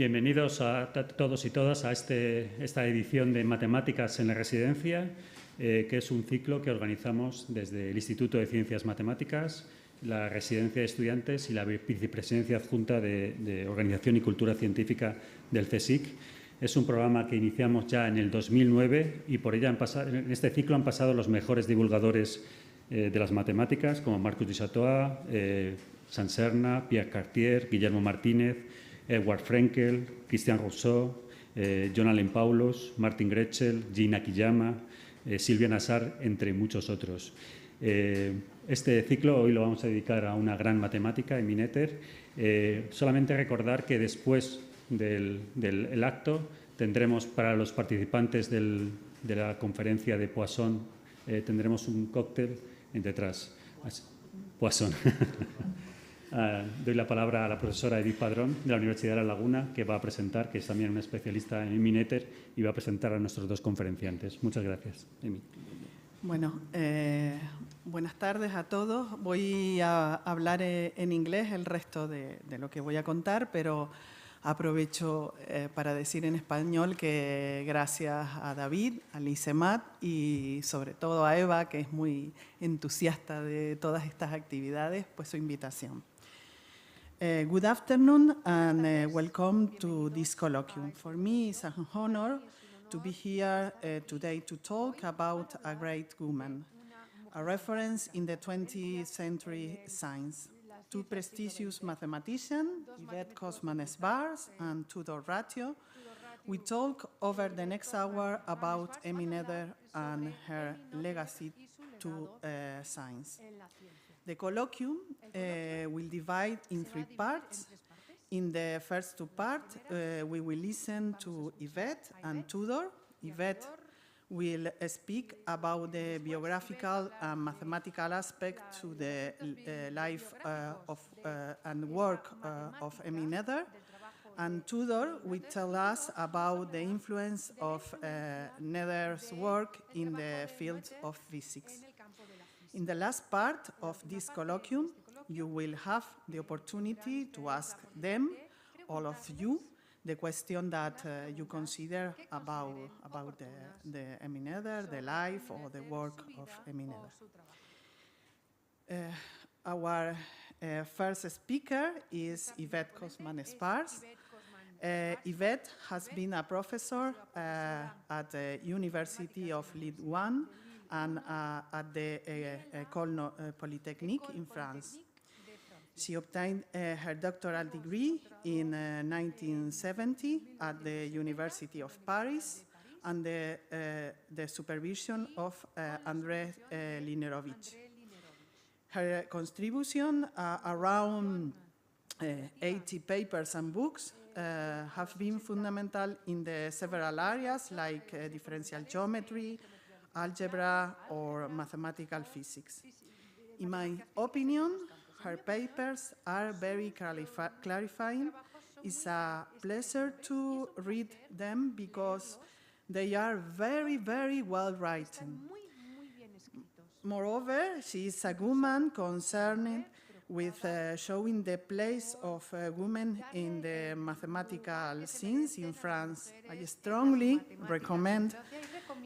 Bienvenidos a todos y todas a esta edición de Matemáticas en la Residencia, que es un ciclo que organizamos desde el Instituto de Ciencias Matemáticas, la Residencia de Estudiantes y la Vicepresidencia Adjunta de Organización y Cultura Científica del CSIC. Es un programa que iniciamos ya en el 2009 y por ella en este ciclo han pasado los mejores divulgadores de las matemáticas, como Marcus de Chatoa, Sanserna, Pierre Cartier, Guillermo Martínez, Edward Frenkel, Christian Rousseau, John Allen Paulos, Martin Gretschel, Jean Akiyama, Silvia Nassar, entre muchos otros. Este ciclo hoy lo vamos a dedicar a una gran matemática, Emmy Noether. Solamente recordar que después del acto tendremos para los participantes de la conferencia de Poisson, tendremos un cóctel detrás. Poisson. Doy la palabra a la profesora Edith Padrón de la Universidad de La Laguna, que va a presentar, que es también una especialista en Emmy Noether, y va a presentar a nuestros dos conferenciantes. Muchas gracias, Emmy. Bueno, buenas tardes a todos. Voy a hablar en inglés el resto de lo que voy a contar, pero aprovecho para decir en español que gracias a David, a Licemat y sobre todo a Eva, que es muy entusiasta de todas estas actividades, pues su invitación. Good afternoon and welcome to this colloquium. For me, it's an honor to be here today to talk about a great woman, a reference in the 20th century science. Two prestigious mathematicians, Yvette Kosman-Sbarz and Tudor Ratio, we talk over the next hour about Emmy Noether and her legacy to science. The colloquium will divide in three parts. In the first two parts, we will listen to Yvette and Tudor. Yvette will speak about the biographical and mathematical aspect to the life and work of Emmy Noether. And Tudor will tell us about the influence of Noether's work in the field of physics. In the last part of this colloquium, you will have the opportunity to ask them, all of you, the question that you consider about the Emmy Noether, the life or the work of Emmy Noether. Our first speaker is Yvette Kosman-Sbarz. Yvette has been a professor at the University of Lille and at the École Polytechnique in France. She obtained her doctoral degree in 1970 at the University of Paris under the supervision of André Linerovitch. Her contribution, around 80 papers and books, have been fundamental in the several areas like differential geometry, algebra, or mathematical physics. In my opinion, her papers are very clarifying. It's a pleasure to read them because they are very, very well written. Moreover, she is a woman concerned with showing the place of women in the mathematical science in France. I strongly recommend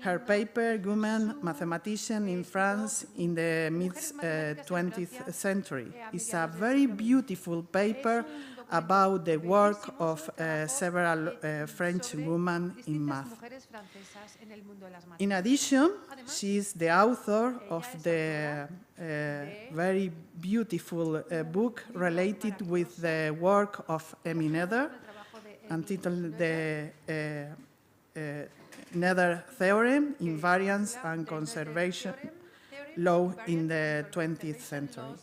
her paper, Women Mathematicians in France in the mid-20th century. It's a very beautiful paper about the work of several French women in math. In addition, she is the author of the very beautiful book related with the work of Emmy Noether, entitled the Noether Theorem, Invariance and Conservation Law in the 20th century.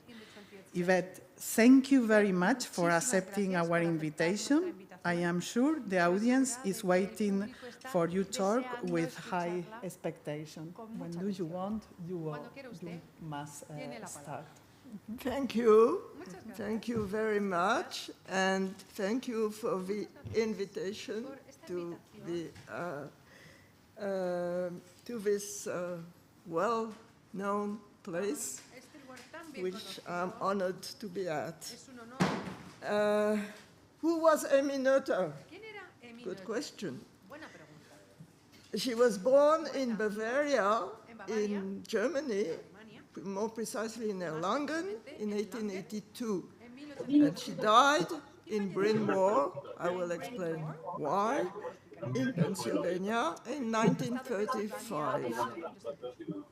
Yvette, thank you very much for accepting our invitation. I am sure the audience is waiting for your talk with high expectation. When do you want, you must start. Thank you. Thank you very much. And thank you for the invitation to this well-known place, which I'm honored to be at. Who was Emmy Noether? Good question. She was born in Bavaria, in Germany, more precisely in Erlangen, in 1882. And she died in Bryn Mawr, I will explain why, in Pennsylvania in 1935.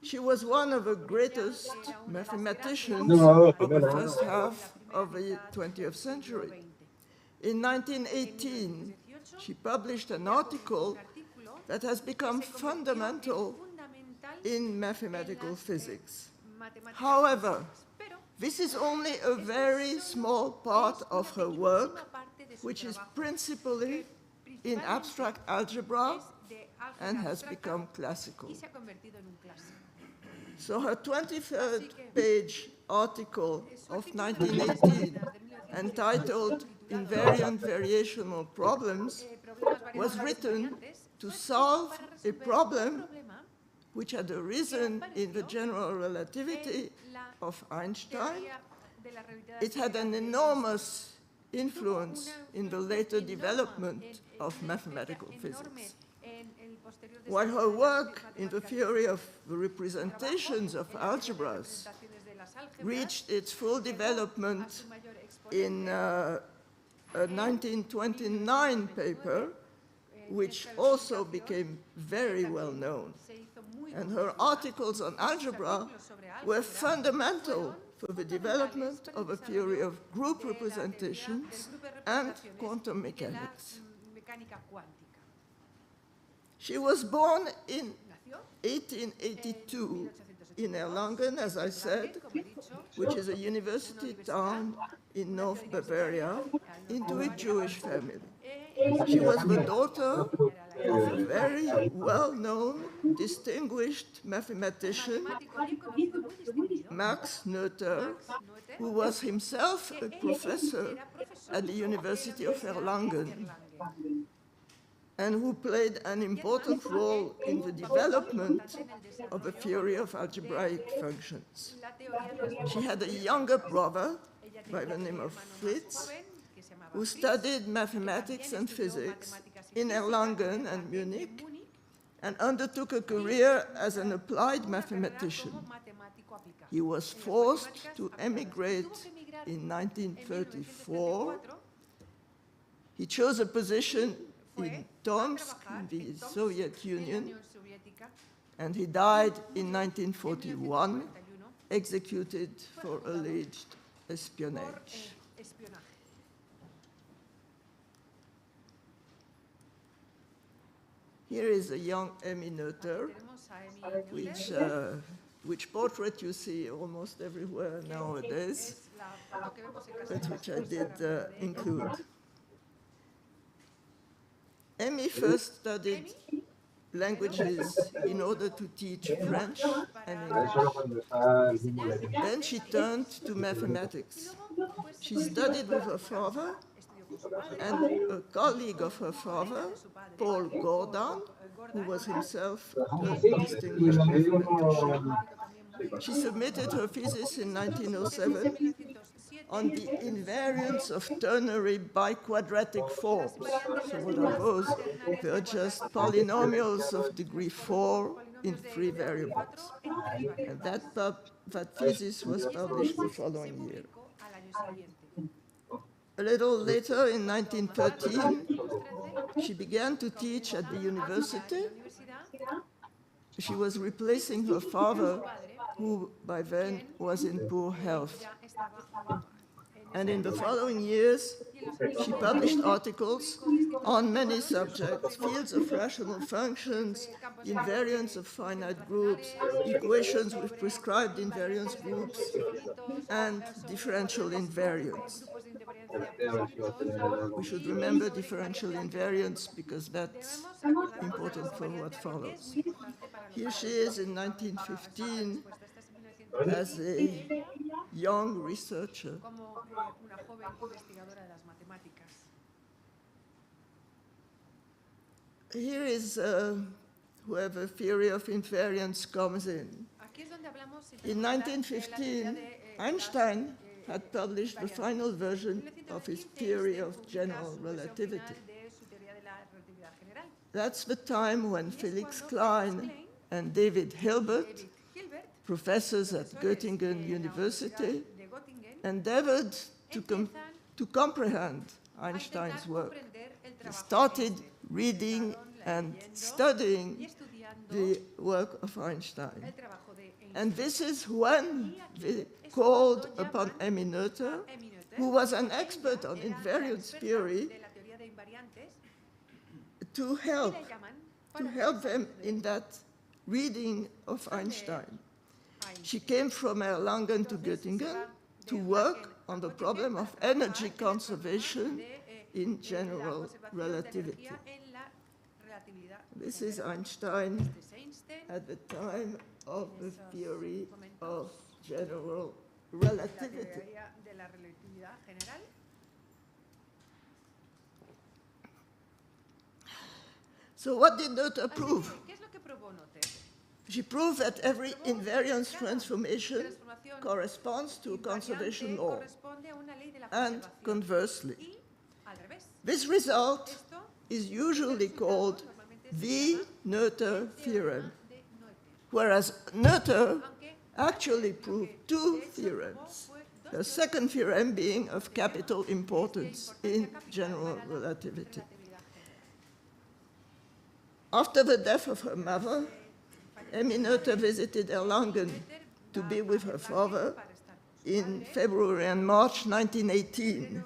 She was one of the greatest mathematicians of the first half of the 20th century. In 1918, she published an article that has become fundamental in mathematical physics. However, this is only a very small part of her work, which is principally in abstract algebra and has become classical. So her 23rd page article of 1918, entitled Invariant Variational Problems, was written to solve a problem which had arisen in the general relativity of Einstein. It had an enormous influence in the later development of mathematical physics. While her work in the theory of the representations of algebras reached its full development in a 1929 paper, which also became very well known. And her articles on algebra were fundamental for the development of a theory of group representations and quantum mechanics. She was born in 1882 in Erlangen, as I said, which is a university town in North Bavaria, into a Jewish family. She was the daughter of a very well-known, distinguished mathematician, Max Noether, who was himself a professor at the University of Erlangen, and who played an important role in the development of a theory of algebraic functions. She had a younger brother by the name of Fritz, who studied mathematics and physics in Erlangen and Munich, and undertook a career as an applied mathematician. He was forced to emigrate in 1934. He chose a position in Tomsk, in the Soviet Union, and he died in 1941, executed for alleged espionage. Here is a young Emmy Noether, which portrait you see almost everywhere nowadays, but which I did include. Emmy first studied languages in order to teach French and English. Then she turned to mathematics. She studied with her father and a colleague of her father, Paul Gordon, who was himself a distinguished mathematician. She submitted her thesis in 1907 on the invariance of ternary biquadratic forms. So what are those? They are just polynomials of degree 4 in 3 variables. And that thesis was published the following year. A little later, in 1913, she began to teach at the university. She was replacing her father, who by then was in poor health. And in the following years, she published articles on many subjects: fields of rational functions, invariance of finite groups, equations with prescribed invariance groups, and differential invariance. We should remember differential invariance because that's important for what follows. Here she is in 1915 as a young researcher. Here is where the theory of invariance comes in. In 1915, Einstein had published the final version of his theory of general relativity. That's the time when Felix Klein and David Hilbert, professors at Göttingen University, endeavored to comprehend Einstein's work. They started reading and studying the work of Einstein. And this is when they called upon Emmy Noether, who was an expert on invariance theory, to help them in that reading of Einstein. She came from Erlangen to Göttingen to work on the problem of energy conservation in general relativity. This is Einstein at the time of the theory of general relativity. So what did Noether prove? She proved that every invariance transformation corresponds to a conservation law, and conversely. This result is usually called the Noether theorem, whereas Noether actually proved two theorems, the second theorem being of capital importance in general relativity. After the death of her mother, Emmy Noether visited Erlangen to be with her father in February and March 1918.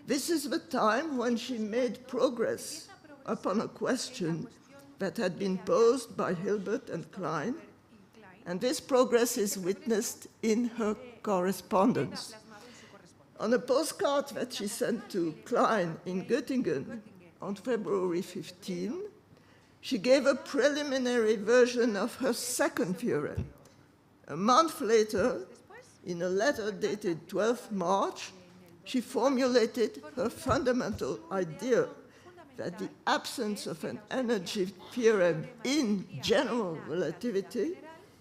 This is the time when she made progress upon a question that had been posed by Hilbert and Klein, and this progress is witnessed in her correspondence. On a postcard that she sent to Klein in Göttingen on February 15, she gave a preliminary version of her second theorem. A month later, in a letter dated 12 March, she formulated her fundamental idea that the absence of an energy theorem in general relativity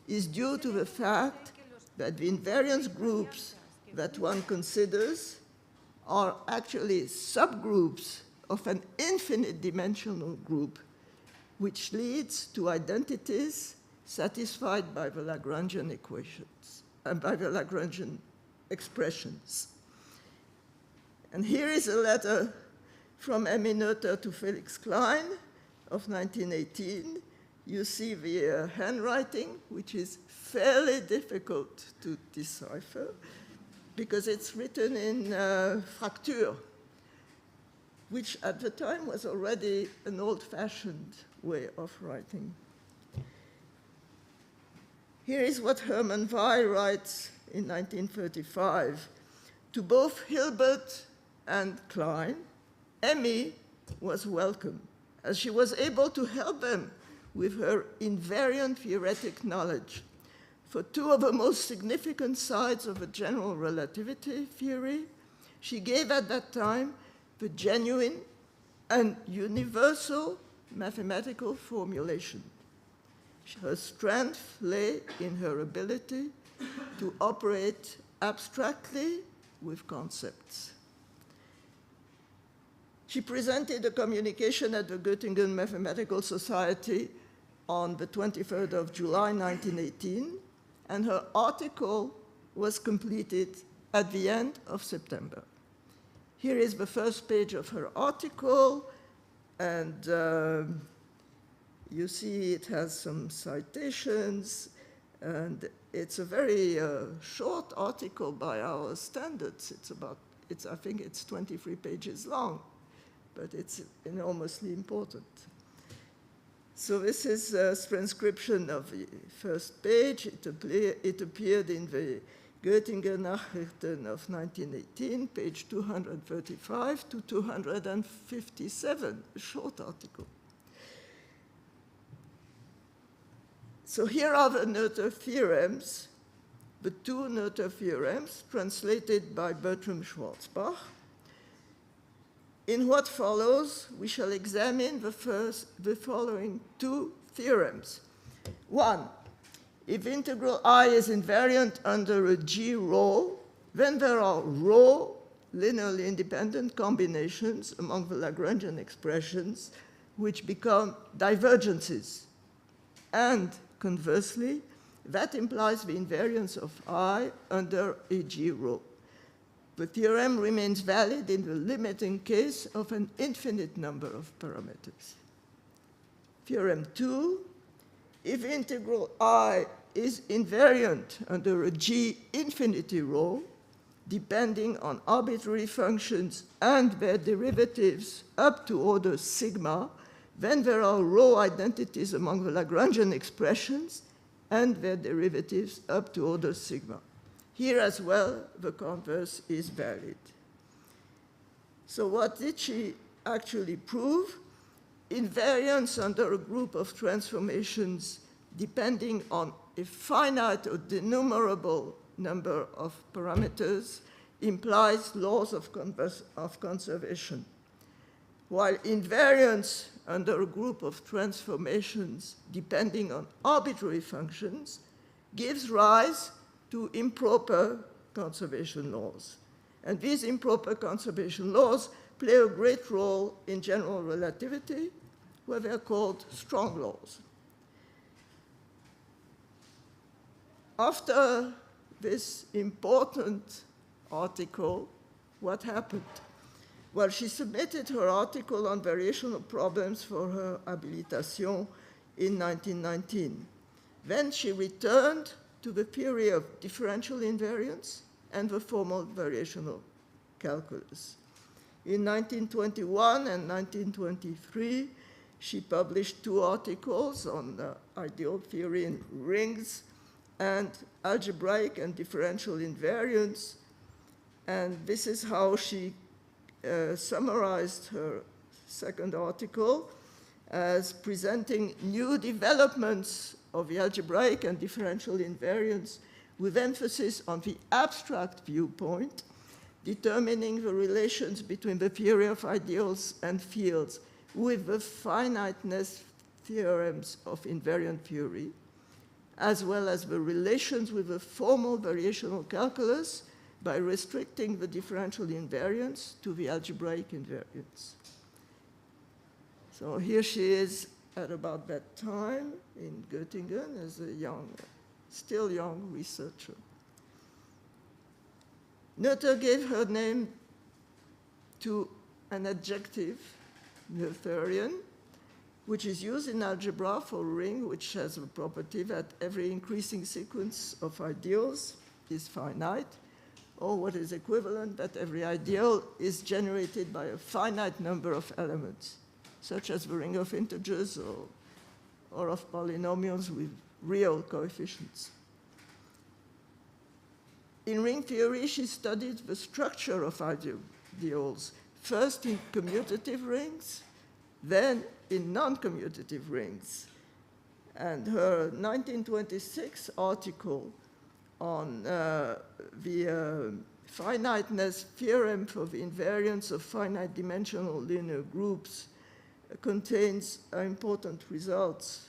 is due to the fact that the invariance groups that one considers are actually subgroups of an infinite dimensional group, which leads to identities satisfied by the Lagrangian equations and by the Lagrangian expressions. And here is a letter from Emmy Noether to Felix Klein of 1918. You see the handwriting, which is fairly difficult to decipher because it's written in fracture, which at the time was already an old-fashioned way of writing. Here is what Hermann Weil writes in 1935. To both Hilbert and Klein, Emmy was welcome, as she was able to help them with her invariant theoretic knowledge. For two of the most significant sides of the general relativity theory, she gave at that time the genuine and universal mathematical formulation. Her strength lay in her ability to operate abstractly with concepts. She presented a communication at the Göttingen Mathematical Society on the 23rd of July 1918, and her article was completed at the end of September. Here is the first page of her article, and you see it has some citations, and it's a very short article by our standards. I think it's 23 pages long, but it's enormously important. So this is a transcription of the first page. It appeared in the Göttingen Nachrichten of 1918, page 235 to 257, a short article. So here are the Noether theorems, the two Noether theorems translated by Bertram Schwarzbach. In what follows, we shall examine the following two theorems. One, if integral I is invariant under a G rho, then there are rho linearly independent combinations among the Lagrangian expressions, which become divergences. And conversely, that implies the invariance of I under a G rho. The theorem remains valid in the limiting case of an infinite number of parameters. Theorem 2, if integral I is invariant under a G infinity rho, depending on arbitrary functions and their derivatives up to order sigma, then there are rho identities among the Lagrangian expressions and their derivatives up to order sigma. Here as well, the converse is valid. So what did she actually prove? Invariance under a group of transformations depending on a finite or denumerable number of parameters implies laws of conservation, while invariance under a group of transformations depending on arbitrary functions gives rise to improper conservation laws. And these improper conservation laws play a great role in general relativity, where they're called strong laws. After this important article, what happened? Well, she submitted her article on variational problems for her habilitation in 1919. Then she returned to the theory of differential invariance and the formal variational calculus. In 1921 and 1923, she published 2 articles on ideal theory in rings and algebraic and differential invariance. And this is how she summarized her second article as presenting new developments of the algebraic and differential invariance with emphasis on the abstract viewpoint, determining the relations between the theory of ideals and fields with the finiteness theorems of invariant theory, as well as the relations with the formal variational calculus by restricting the differential invariance to the algebraic invariance. So here she is at about that time in Göttingen as a young, still young researcher. Noether gave her name to an adjective, Noetherian, which is used in algebra for a ring which has the property that every increasing sequence of ideals is finite, or what is equivalent, that every ideal is generated by a finite number of elements, such as the ring of integers or of polynomials with real coefficients. In ring theory, she studied the structure of ideals, first in commutative rings, then in non-commutative rings. And her 1926 article on the finiteness theorem for the invariance of finite dimensional linear groups contains important results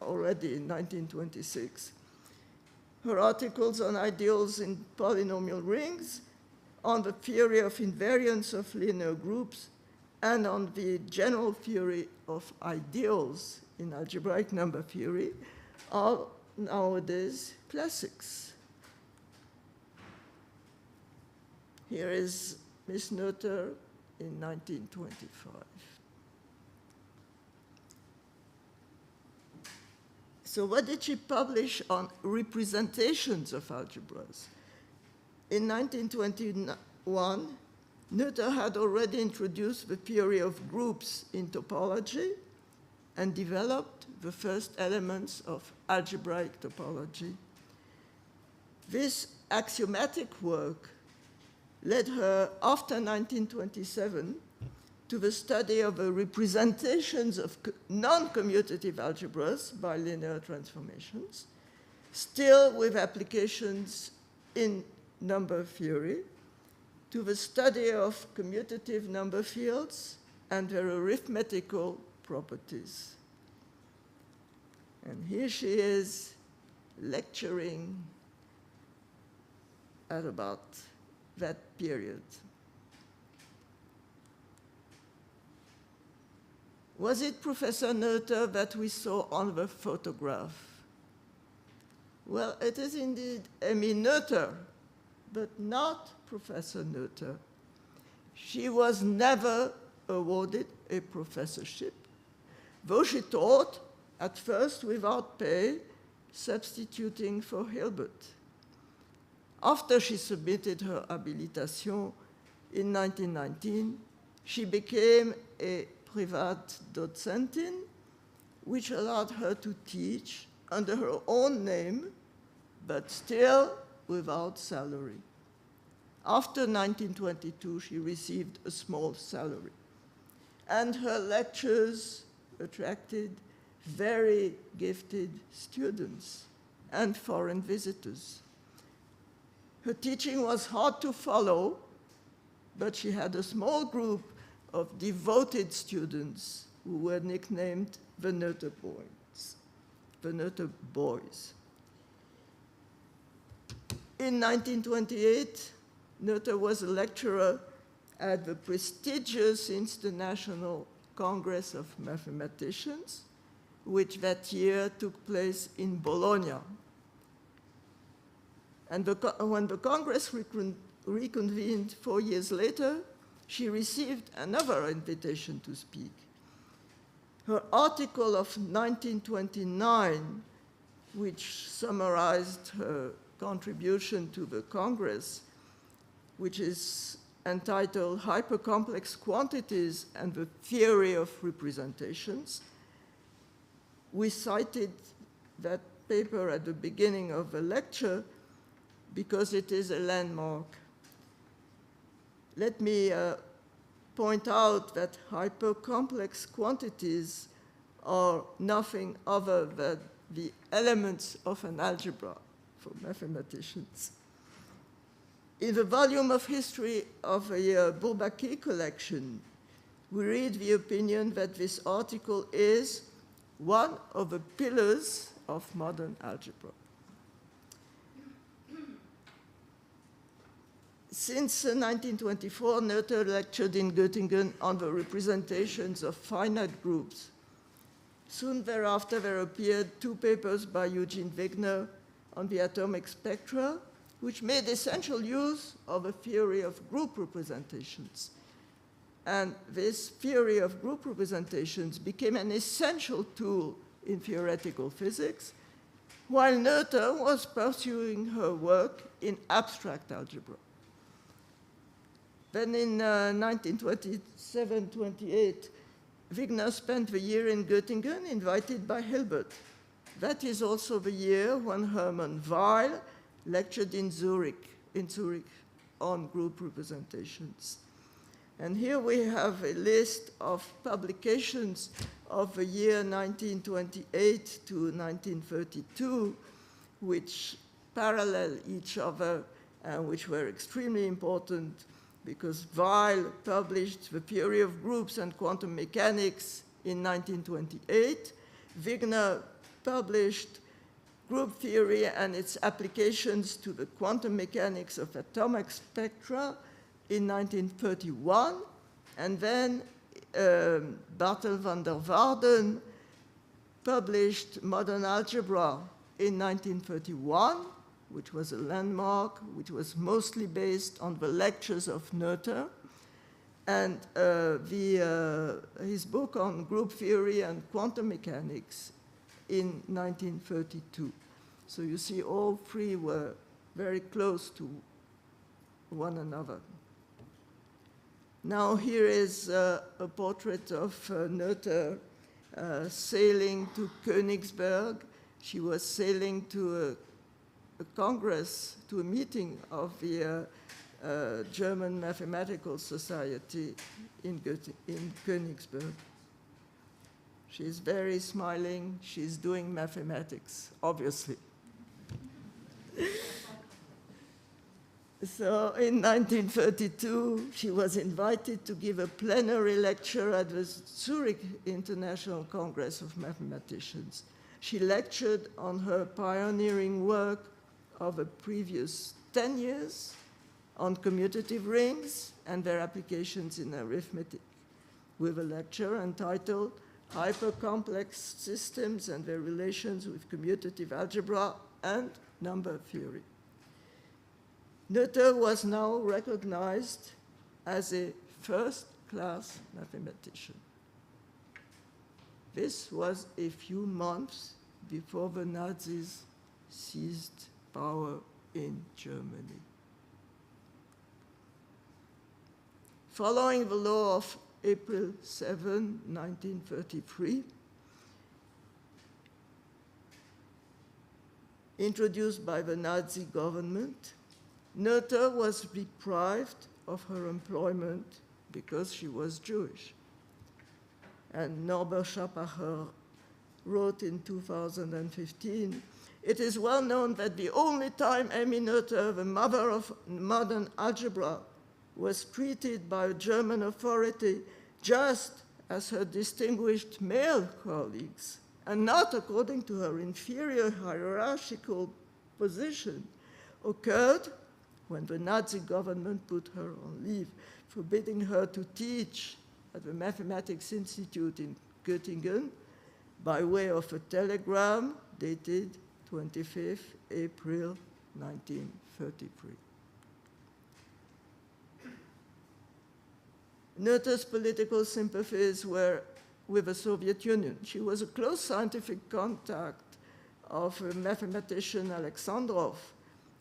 already in 1926. Her articles on ideals in polynomial rings, on the theory of invariance of linear groups, and on the general theory of ideals in algebraic number theory are nowadays classics. Here is Miss Noether in 1925. So what did she publish on representations of algebras? In 1921, Noether had already introduced the theory of groups in topology and developed the first elements of algebraic topology. This axiomatic work led her, after 1927, to the study of the representations of non-commutative algebras by linear transformations, still with applications in number theory, to the study of commutative number fields and their arithmetical properties. And here she is lecturing at about that period. Was it Professor Noether that we saw on the photograph? Well, it is indeed Emmy Noether, but not Professor Noether. She was never awarded a professorship, though she taught, at first without pay, substituting for Hilbert. After she submitted her habilitation in 1919, she became a Privatdozentin, which allowed her to teach under her own name, but still without salary. After 1922, she received a small salary, and her lectures attracted very gifted students and foreign visitors. Her teaching was hard to follow, but she had a small group of devoted students who were nicknamed the Noether Boys. The Noether Boys. In 1928, Noether was a lecturer at the prestigious International Congress of Mathematicians, which that year took place in Bologna. And when the Congress reconvened 4 years later, she received another invitation to speak. Her article of 1929, which summarized her contribution to the Congress, which is entitled Hypercomplex Quantities and the Theory of Representations. We cited that paper at the beginning of the lecture because it is a landmark. Let me point out that hypercomplex quantities are nothing other than the elements of an algebra for mathematicians. In the volume of history of a Bourbaki collection, we read the opinion that this article is one of the pillars of modern algebra. Since 1924, Noether lectured in Göttingen on the representations of finite groups. Soon thereafter, there appeared 2 papers by Eugene Wigner on the atomic spectra, which made essential use of a theory of group representations. And this theory of group representations became an essential tool in theoretical physics, while Noether was pursuing her work in abstract algebra. Then in 1927-28, Wigner spent the year in Göttingen, invited by Hilbert. That is also the year when Hermann Weyl lectured in Zurich on group representations. And here we have a list of publications of the year 1928 to 1932, which parallel each other and which were extremely important because Weyl published The Theory of Groups and Quantum Mechanics in 1928. Wigner published Group Theory and its Applications to the Quantum Mechanics of Atomic Spectra in 1931. And then Bartel van der Waarden published Modern Algebra in 1931, which was a landmark, which was mostly based on the lectures of Noether, and his book on group theory and quantum mechanics in 1932. So you see all 3 were very close to one another. Now here is a portrait of Noether sailing to Königsberg. She was sailing to a congress, to a meeting of the German Mathematical Society in Königsberg. She's very smiling. She's doing mathematics, obviously. So in 1932, she was invited to give a plenary lecture at the Zurich International Congress of Mathematicians. She lectured on her pioneering work of the previous 10 years, on commutative rings and their applications in arithmetic, with a lecture entitled Hypercomplex Systems and Their Relations with Commutative Algebra and Number Theory. Noether was now recognized as a first-class mathematician. This was a few months before the Nazis seized power in Germany. Following the law of April 7, 1933, introduced by the Nazi government, Noether was deprived of her employment because she was Jewish. And Norbert Schapacher wrote in 2015, "It is well known that the only time Emmy Noether, the mother of modern algebra, was treated by a German authority just as her distinguished male colleagues, and not according to her inferior hierarchical position, occurred when the Nazi government put her on leave, forbidding her to teach at the Mathematics Institute in Göttingen by way of a telegram dated 25th April 1933. Noether's political sympathies were with the Soviet Union. She was a close scientific contact of a mathematician Alexandrov,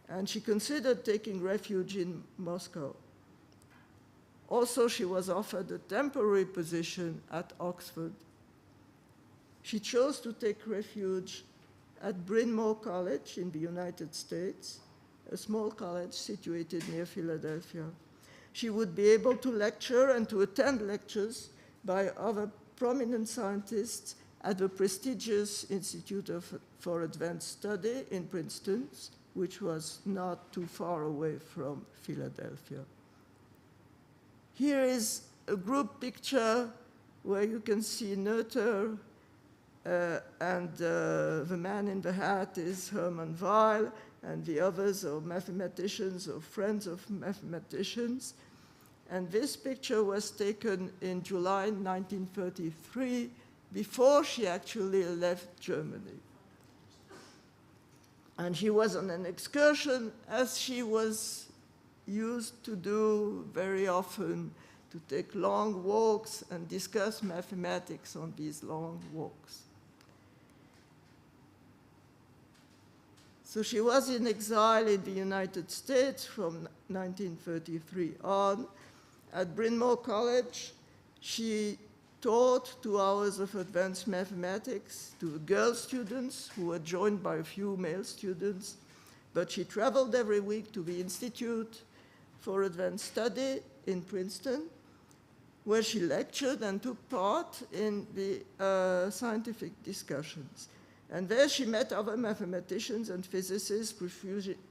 and she considered taking refuge in Moscow. Also, she was offered a temporary position at Oxford. She chose to take refuge at Bryn Mawr College in the United States, a small college situated near Philadelphia. She would be able to lecture and to attend lectures by other prominent scientists at the prestigious Institute for Advanced Study in Princeton, which was not too far away from Philadelphia. Here is a group picture where you can see Noether, and the man in the hat is Hermann Weyl, and the others are mathematicians or friends of mathematicians. And this picture was taken in July 1933, before she actually left Germany. And she was on an excursion, as she was used to do very often, to take long walks and discuss mathematics on these long walks. So she was in exile in the United States from 1933 on. At Bryn Mawr College, she taught 2 hours of advanced mathematics to girl students who were joined by a few male students, but she traveled every week to the Institute for Advanced Study in Princeton, where she lectured and took part in the scientific discussions. And there she met other mathematicians and physicists,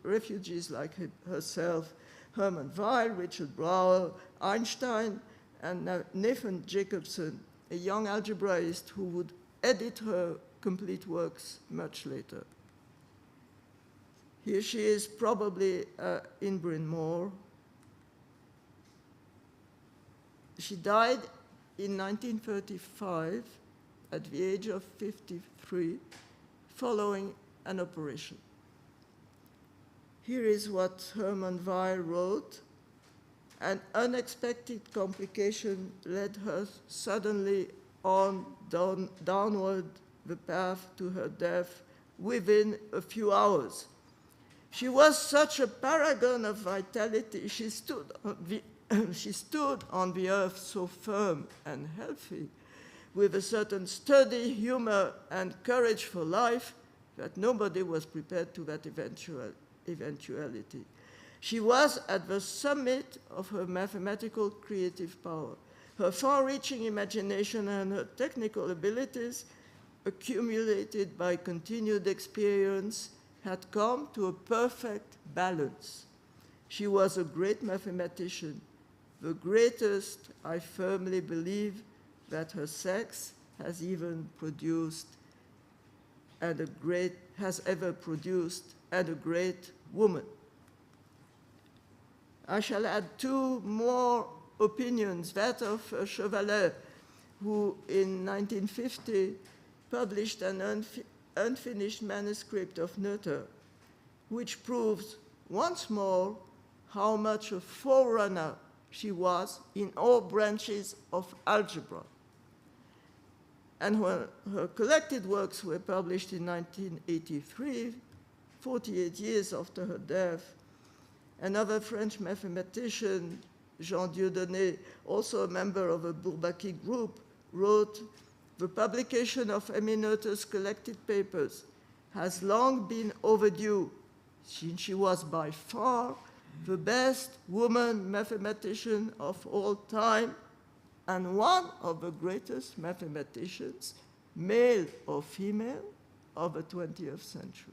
refugees like herself, Hermann Weyl, Richard Brouwer, Einstein, and Nathan Jacobson, a young algebraist who would edit her complete works much later. Here she is, probably in Bryn Mawr. She died in 1935 at the age of 53, following an operation. Here is what Hermann Weyl wrote. An unexpected complication led her suddenly downward the path to her death within a few hours. She was such a paragon of vitality. She stood on the earth so firm and healthy, with a certain sturdy humor and courage for life, that nobody was prepared to that eventuality. She was at the summit of her mathematical creative power. Her far-reaching imagination and her technical abilities, accumulated by continued experience, had come to a perfect balance. She was a great mathematician, the greatest, I firmly believe, that her sex has even produced, and has ever produced, and a great woman. I shall add two more opinions, that of Chevalet, who in 1950 published an unfinished manuscript of Noether, which proves once more how much a forerunner she was in all branches of algebra. And when her collected works were published in 1983, 48 years after her death, another French mathematician, Jean Dieudonné, also a member of a Bourbaki group, wrote, "The publication of Emmy Noether's collected papers has long been overdue, since she was by far the best woman mathematician of all time and one of the greatest mathematicians, male or female, of the 20th century.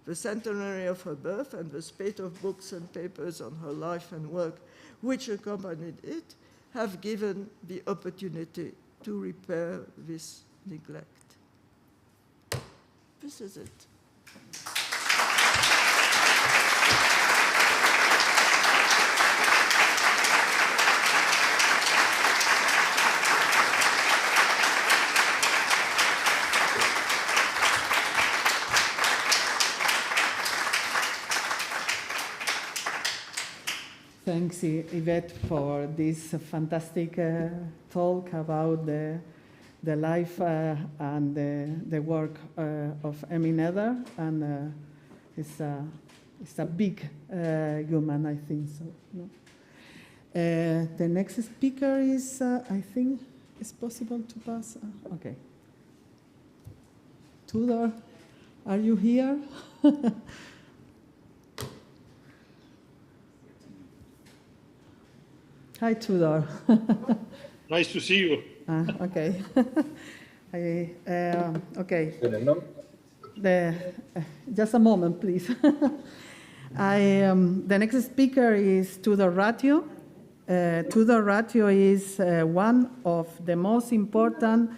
The centenary of her birth and the spate of books and papers on her life and work which accompanied it have given the opportunity to repair this neglect." This is it. Thanks, Yvette, for this fantastic talk about the life and the work of Emmy Noether, and it's a big human, I think so. No? The next speaker is, I think, it's possible to pass. Okay. Tudor, are you here? Hi, Tudor. Nice to see you. Okay. Okay. Just a moment, please. The next speaker is Tudor Ratio. Tudor Ratio is one of the most important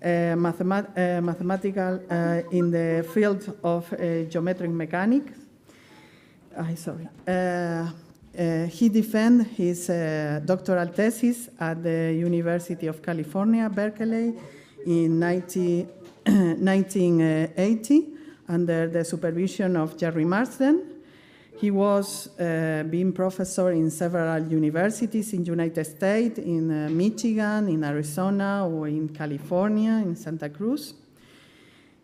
mathematical in the field of geometric mechanics. He defended his doctoral thesis at the University of California, Berkeley, in 1980 under the supervision of Jerry Marsden. He was being professor in several universities in the United States, in Michigan, in Arizona, or in California, in Santa Cruz.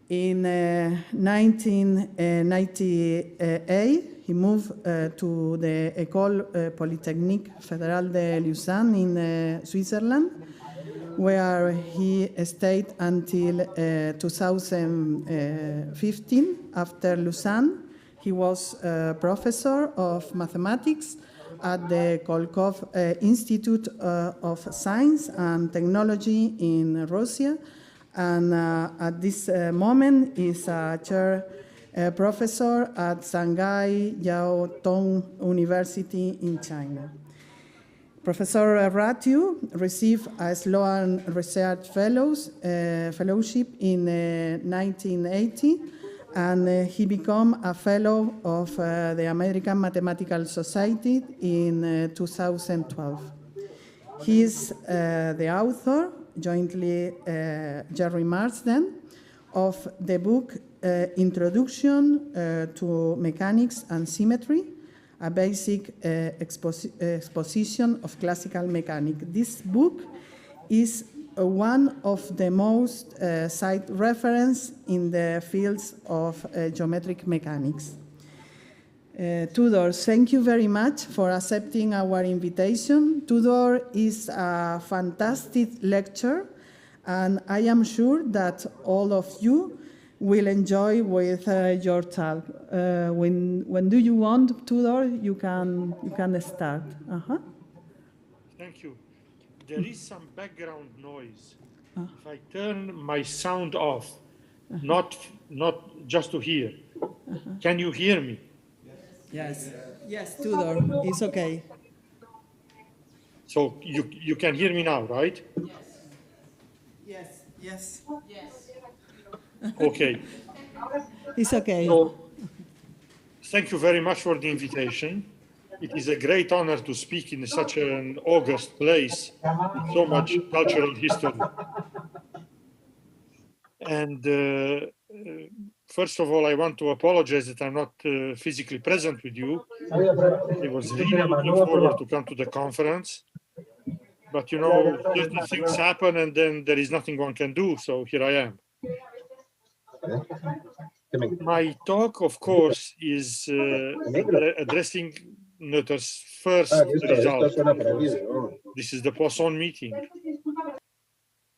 In 1998, he moved to the École Polytechnique Fédérale de Lausanne in Switzerland, where he stayed until 2015. After Lausanne, he was a professor of mathematics at the Kolkov Institute of Science and Technology in Russia, and at this moment is a chair professor at Shanghai Jiao Tong University in China. Professor Ratio received a Sloan Research Fellowship in 1980, and he became a fellow of the American Mathematical Society in 2012. He is the author, jointly Jerry Marsden, of the book Introduction to Mechanics and Symmetry, a basic exposition of classical mechanics. This book is one of the most cited references in the fields of geometric mechanics. Tudor, thank you very much for accepting our invitation. Tudor is a fantastic lecturer, and I am sure that all of you will enjoy with your talk. When do you want, Tudor? You can start. Thank you. There is some background noise. If I turn my sound off, not just to hear, can you hear me? Yes. Yes, Tudor, it's okay. So you can hear me now, right? Yes. Yes. Yes. Okay. It's okay. So, thank you very much for the invitation. It is a great honor to speak in such an august place with so much cultural history. And first of all, I want to apologize that I'm not physically present with you. I was really looking forward to come to the conference. But, you know, certain things happen and then there is nothing one can do. So here I am. My talk, of course, is addressing Noether's first result. This is the Poisson meeting.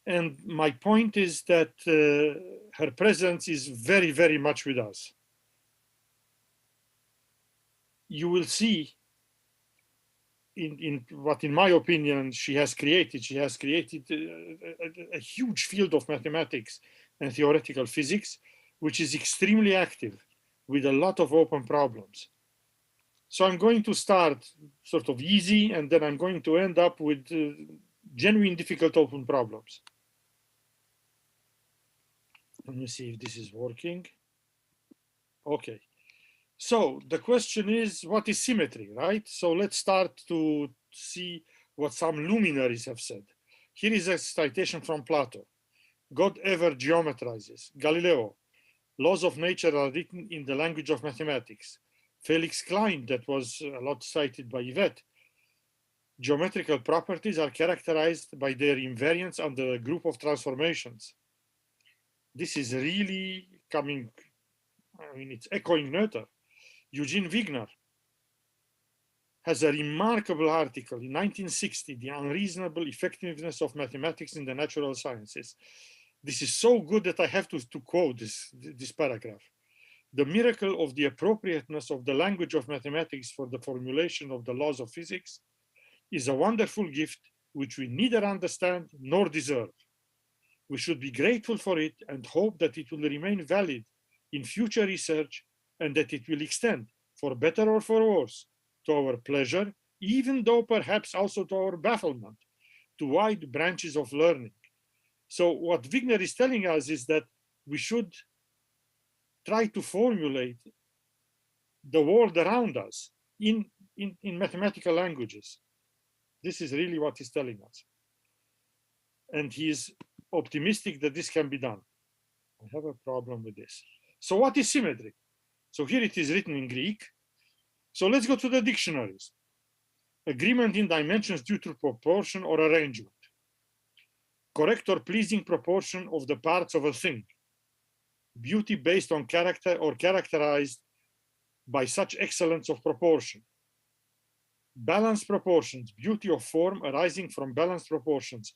And my point is that her presence is very, very much with us. You will see in what, in my opinion, she has created. She has created a huge field of mathematics and theoretical physics, which is extremely active with a lot of open problems. So I'm going to start sort of easy, and then I'm going to end up with genuine difficult open problems. Let me see if this is working. Okay. So the question is, what is symmetry, right? So let's start to see what some luminaries have said. Here is a citation from Plato. God ever geometrizes. Galileo. Laws of nature are written in the language of mathematics. Felix Klein, that was a lot cited by Yvette. Geometrical properties are characterized by their invariance under a group of transformations. This is really coming, I mean, it's echoing Noether. Eugene Wigner has a remarkable article in 1960, The Unreasonable Effectiveness of Mathematics in the Natural Sciences. This is so good that I have to quote this paragraph. The miracle of the appropriateness of the language of mathematics for the formulation of the laws of physics is a wonderful gift which we neither understand nor deserve. We should be grateful for it and hope that it will remain valid in future research and that it will extend, for better or for worse, to our pleasure, even though perhaps also to our bafflement, to wide branches of learning. So what Wigner is telling us is that we should try to formulate the world around us in mathematical languages. This is really what he's telling us. And he is optimistic that this can be done. I have a problem with this. So what is symmetry? So here it is written in Greek. So let's go to the dictionaries. Agreement in dimensions due to proportion or arrangement. Correct or pleasing proportion of the parts of a thing. Beauty based on character or characterized by such excellence of proportion. Balanced proportions, beauty of form arising from balanced proportions.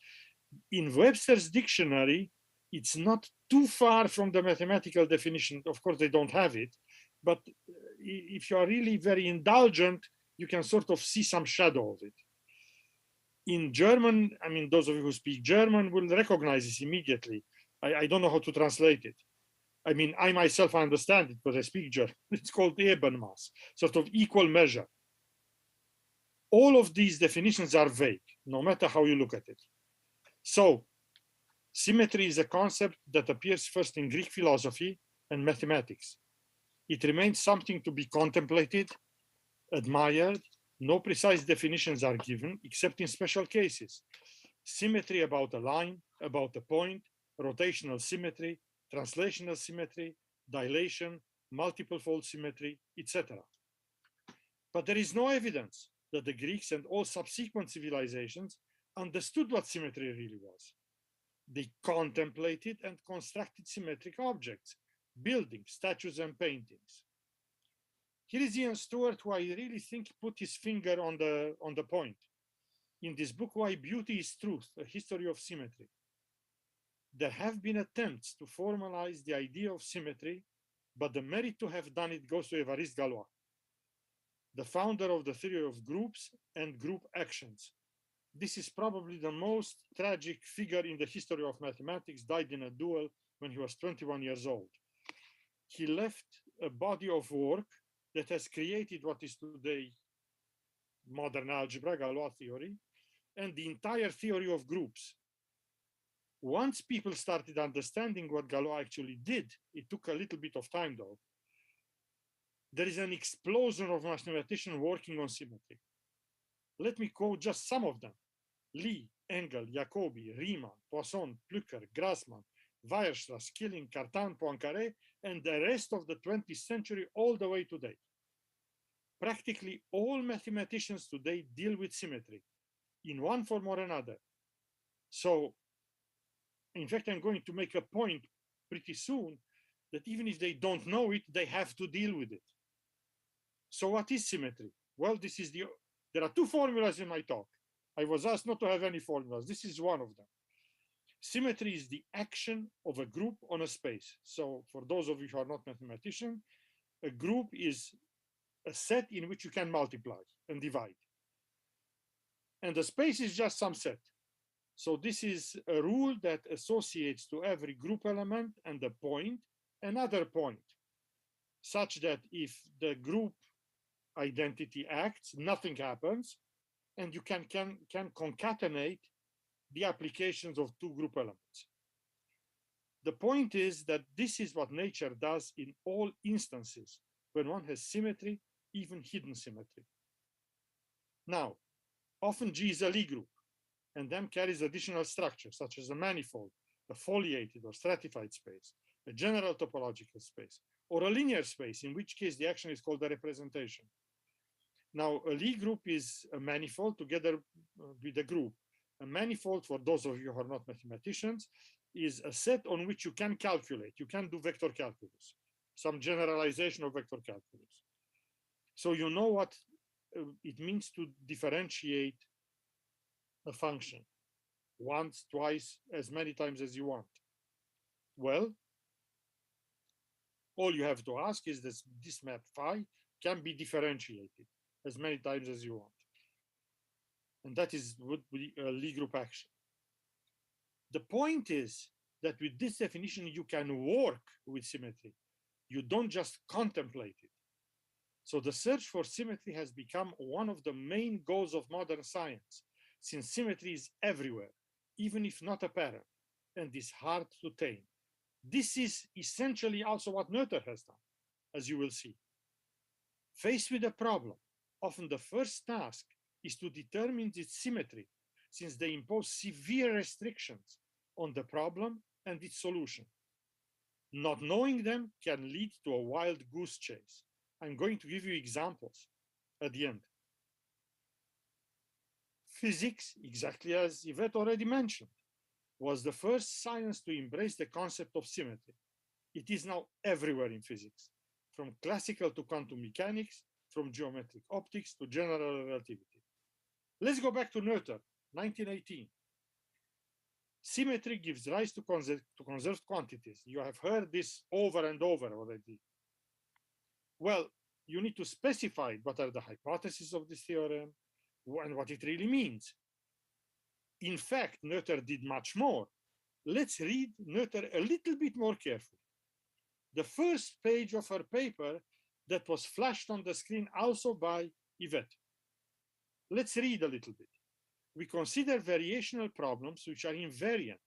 In Webster's dictionary, it's not too far from the mathematical definition. Of course, they don't have it, but if you are really very indulgent, you can sort of see some shadow of it. In German, I mean, those of you who speak German will recognize this immediately. I don't know how to translate it. I mean, I myself understand it because I speak German. It's called Ebenmaß, sort of equal measure. All of these definitions are vague, no matter how you look at it. So, symmetry is a concept that appears first in Greek philosophy and mathematics. It remains something to be contemplated, admired. No precise definitions are given, except in special cases. Symmetry about a line, about a point, rotational symmetry, translational symmetry, dilation, multiple fold symmetry, etc. But there is no evidence that the Greeks and all subsequent civilizations understood what symmetry really was. They contemplated and constructed symmetric objects, buildings, statues, and paintings. Here is Ian Stewart, who I really think put his finger on the point. In this book, Why Beauty is Truth, A History of Symmetry, there have been attempts to formalize the idea of symmetry, but the merit to have done it goes to Évariste Galois, the founder of the theory of groups and group actions. This is probably the most tragic figure in the history of mathematics, died in a duel when he was 21 years old. He left a body of work that has created what is today modern algebra, Galois theory, and the entire theory of groups. Once people started understanding what Galois actually did, it took a little bit of time though, there is an explosion of mathematicians working on symmetry. Let me quote just some of them: Lie, Engel, Jacobi, Riemann, Poisson, Plücker, Grassmann, Weierstrass, Killing, Cartan, Poincaré, and the rest of the 20th century all the way today. Practically all mathematicians today deal with symmetry in one form or another. So, in fact, I'm going to make a point pretty soon that even if they don't know it, they have to deal with it. So what is symmetry? Well, there are two formulas in my talk. I was asked not to have any formulas. This is one of them. Symmetry is the action of a group on a space. So for those of you who are not mathematicians, a group is a set in which you can multiply and divide. And the space is just some set. So this is a rule that associates to every group element and a point another point, such that if the group identity acts, nothing happens, and you can concatenate the applications of two group elements. The point is that this is what nature does in all instances when one has symmetry, even hidden symmetry. Now, often G is a Lie group, and then carries additional structures such as a manifold, a foliated or stratified space, a general topological space, or a linear space, in which case the action is called a representation. Now, a Lie group is a manifold together with a group. A manifold, for those of you who are not mathematicians, is a set on which you can calculate. You can do vector calculus, some generalization of vector calculus. So you know what it means to differentiate a function once, twice, as many times as you want. Well, all you have to ask is that this map phi can be differentiated as many times as you want. And that would be a Lie group action. The point is that with this definition, you can work with symmetry. You don't just contemplate it. So the search for symmetry has become one of the main goals of modern science, since symmetry is everywhere, even if not apparent, and is hard to tame. This is essentially also what Noether has done, as you will see. Faced with a problem, often the first task is to determine its symmetry, since they impose severe restrictions on the problem and its solution. Not knowing them can lead to a wild goose chase. I'm going to give you examples at the end. Physics, exactly as Yvette already mentioned, was the first science to embrace the concept of symmetry. It is now everywhere in physics, from classical to quantum mechanics, from geometric optics to general relativity. Let's go back to Noether, 1918. Symmetry gives rise to conserved quantities. You have heard this over and over already. Well, you need to specify what are the hypotheses of this theorem and what it really means. In fact, Noether did much more. Let's read Noether a little bit more carefully. The first page of her paper that was flashed on the screen also by Yvette. Let's read a little bit. We consider variational problems which are invariant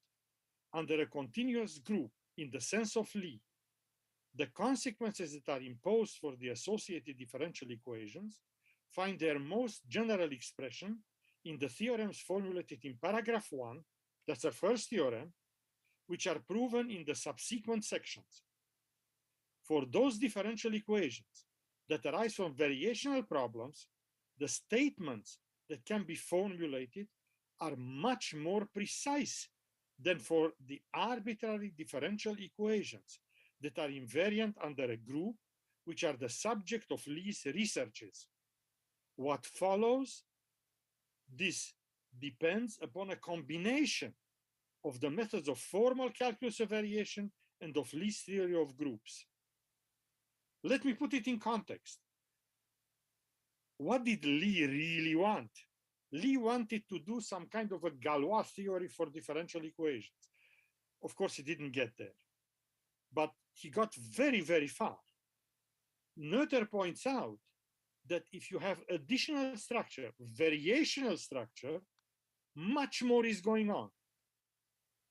under a continuous group in the sense of Lie. The consequences that are imposed for the associated differential equations find their most general expression in the theorems formulated in paragraph 1, that's our first theorem, which are proven in the subsequent sections. For those differential equations that arise from variational problems, the statements that can be formulated are much more precise than for the arbitrary differential equations that are invariant under a group, which are the subject of Lie's researches. What follows? This depends upon a combination of the methods of formal calculus of variation and of Lie's theory of groups. Let me put it in context. What did Lie really want? Lie wanted to do some kind of a Galois theory for differential equations. Of course, he didn't get there, but he got very, very far. Noether points out that if you have additional structure, variational structure, much more is going on.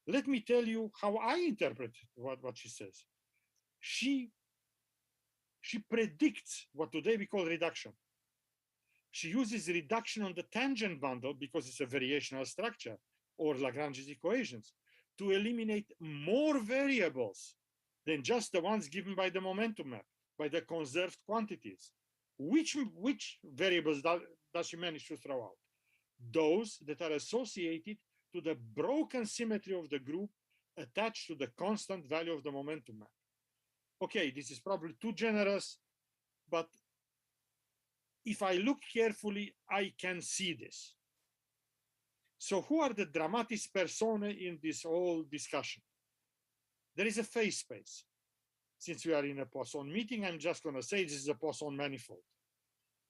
Let me tell you how I interpret what she says. She she predicts what today we call reduction. She uses reduction on the tangent bundle because it's a variational structure, or Lagrange's equations, to eliminate more variables than just the ones given by the momentum map, by the conserved quantities. Which variables does she manage to throw out? Those that are associated to the broken symmetry of the group attached to the constant value of the momentum map. Okay, this is probably too generous, but if I look carefully, I can see this. So who are the dramatis personae in this whole discussion? There is a phase space. Since we are in a Poisson meeting, I'm just going to say this is a Poisson manifold.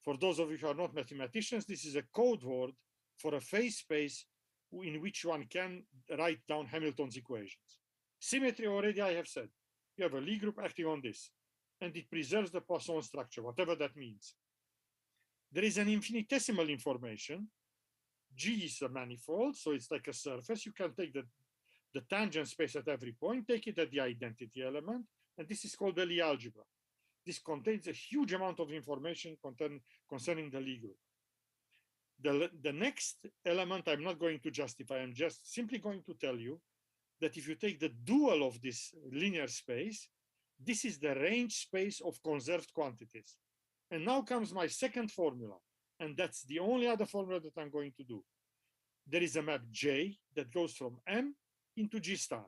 For those of you who are not mathematicians, this is a code word for a phase space in which one can write down Hamilton's equations. Symmetry already I have said. You have a Lie group acting on this, and it preserves the Poisson structure, whatever that means. There is an infinitesimal information. G is a manifold, so it's like a surface. You can take the tangent space at every point, take it at the identity element, and this is called the Lie algebra. This contains a huge amount of information concerning the Lie group. The next element I'm not going to justify, I'm just simply going to tell you that if you take the dual of this linear space, this is the range space of conserved quantities. And now comes my second formula, and that's the only other formula that I'm going to do. There is a map J that goes from M into G star.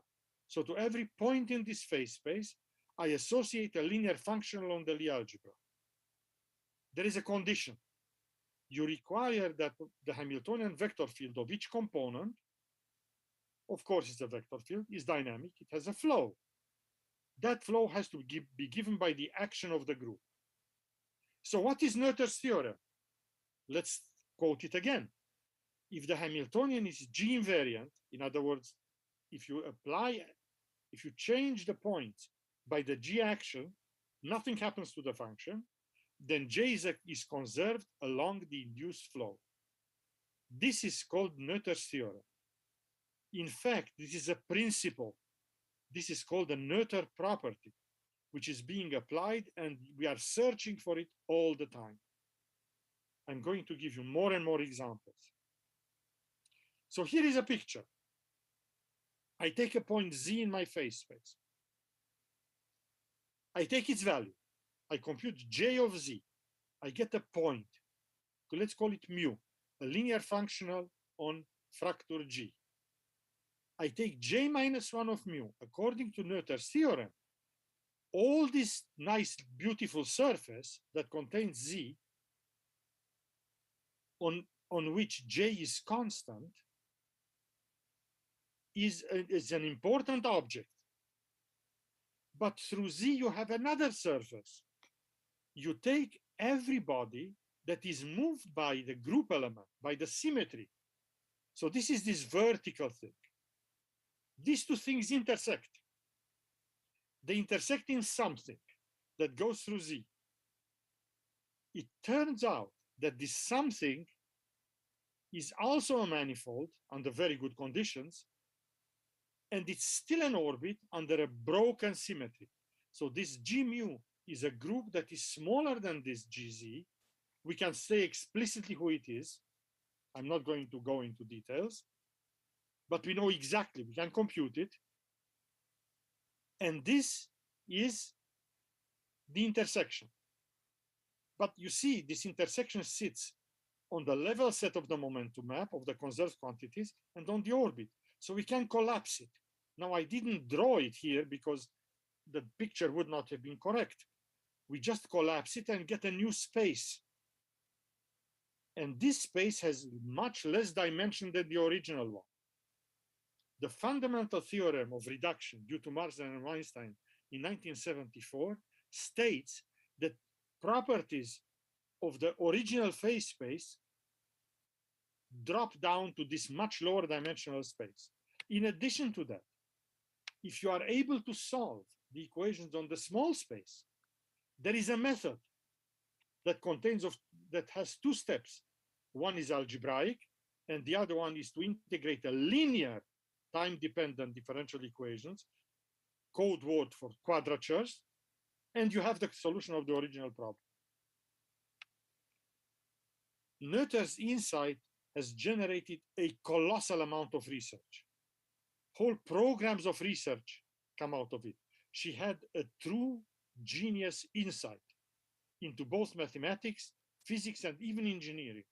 So to every point in this phase space, I associate a linear function along the Lie algebra. There is a condition. You require that the Hamiltonian vector field of each component, of course it's a vector field, is dynamic, it has a flow. That flow has to be given by the action of the group. So what is Noether's theorem? Let's quote it again. If the Hamiltonian is G invariant, in other words, if you change the points by the G action, nothing happens to the function, then J is conserved along the induced flow. This is called Noether's theorem. In fact, this is a principle. This is called a Noether property, which is being applied, and we are searching for it all the time. I'm going to give you more and more examples. So here is a picture. I take a point Z in my phase space. I take its value. I compute J of Z. I get a point. So let's call it mu, a linear functional on fracture G. I take J minus 1 of mu. According to Noether's theorem, all this nice, beautiful surface that contains Z, on which J is constant, is an important object. But through Z, you have another surface. You take everybody that is moved by the group element, by the symmetry. So this is this vertical thing. These two things intersect. They intersect in something that goes through Z. It turns out that this something is also a manifold under very good conditions, and it's still an orbit under a broken symmetry. So this G mu is a group that is smaller than this GZ. We can say explicitly who it is. I'm not going to go into details, but we know exactly, we can compute it. And this is the intersection. But you see, this intersection sits on the level set of the momentum map of the conserved quantities and on the orbit. So we can collapse it. Now, I didn't draw it here because the picture would not have been correct. We just collapse it and get a new space. And this space has much less dimension than the original one. The fundamental theorem of reduction due to Marsden and Weinstein in 1974 states that properties of the original phase space drop down to this much lower dimensional space. In addition to that, if you are able to solve the equations on the small space, there is a method that has two steps. One is algebraic, and the other one is to integrate a linear time-dependent differential equations, code word for quadratures, and you have the solution of the original problem. Noether's insight has generated a colossal amount of research. Whole programs of research come out of it. She had a true genius insight into both mathematics, physics, and even engineering.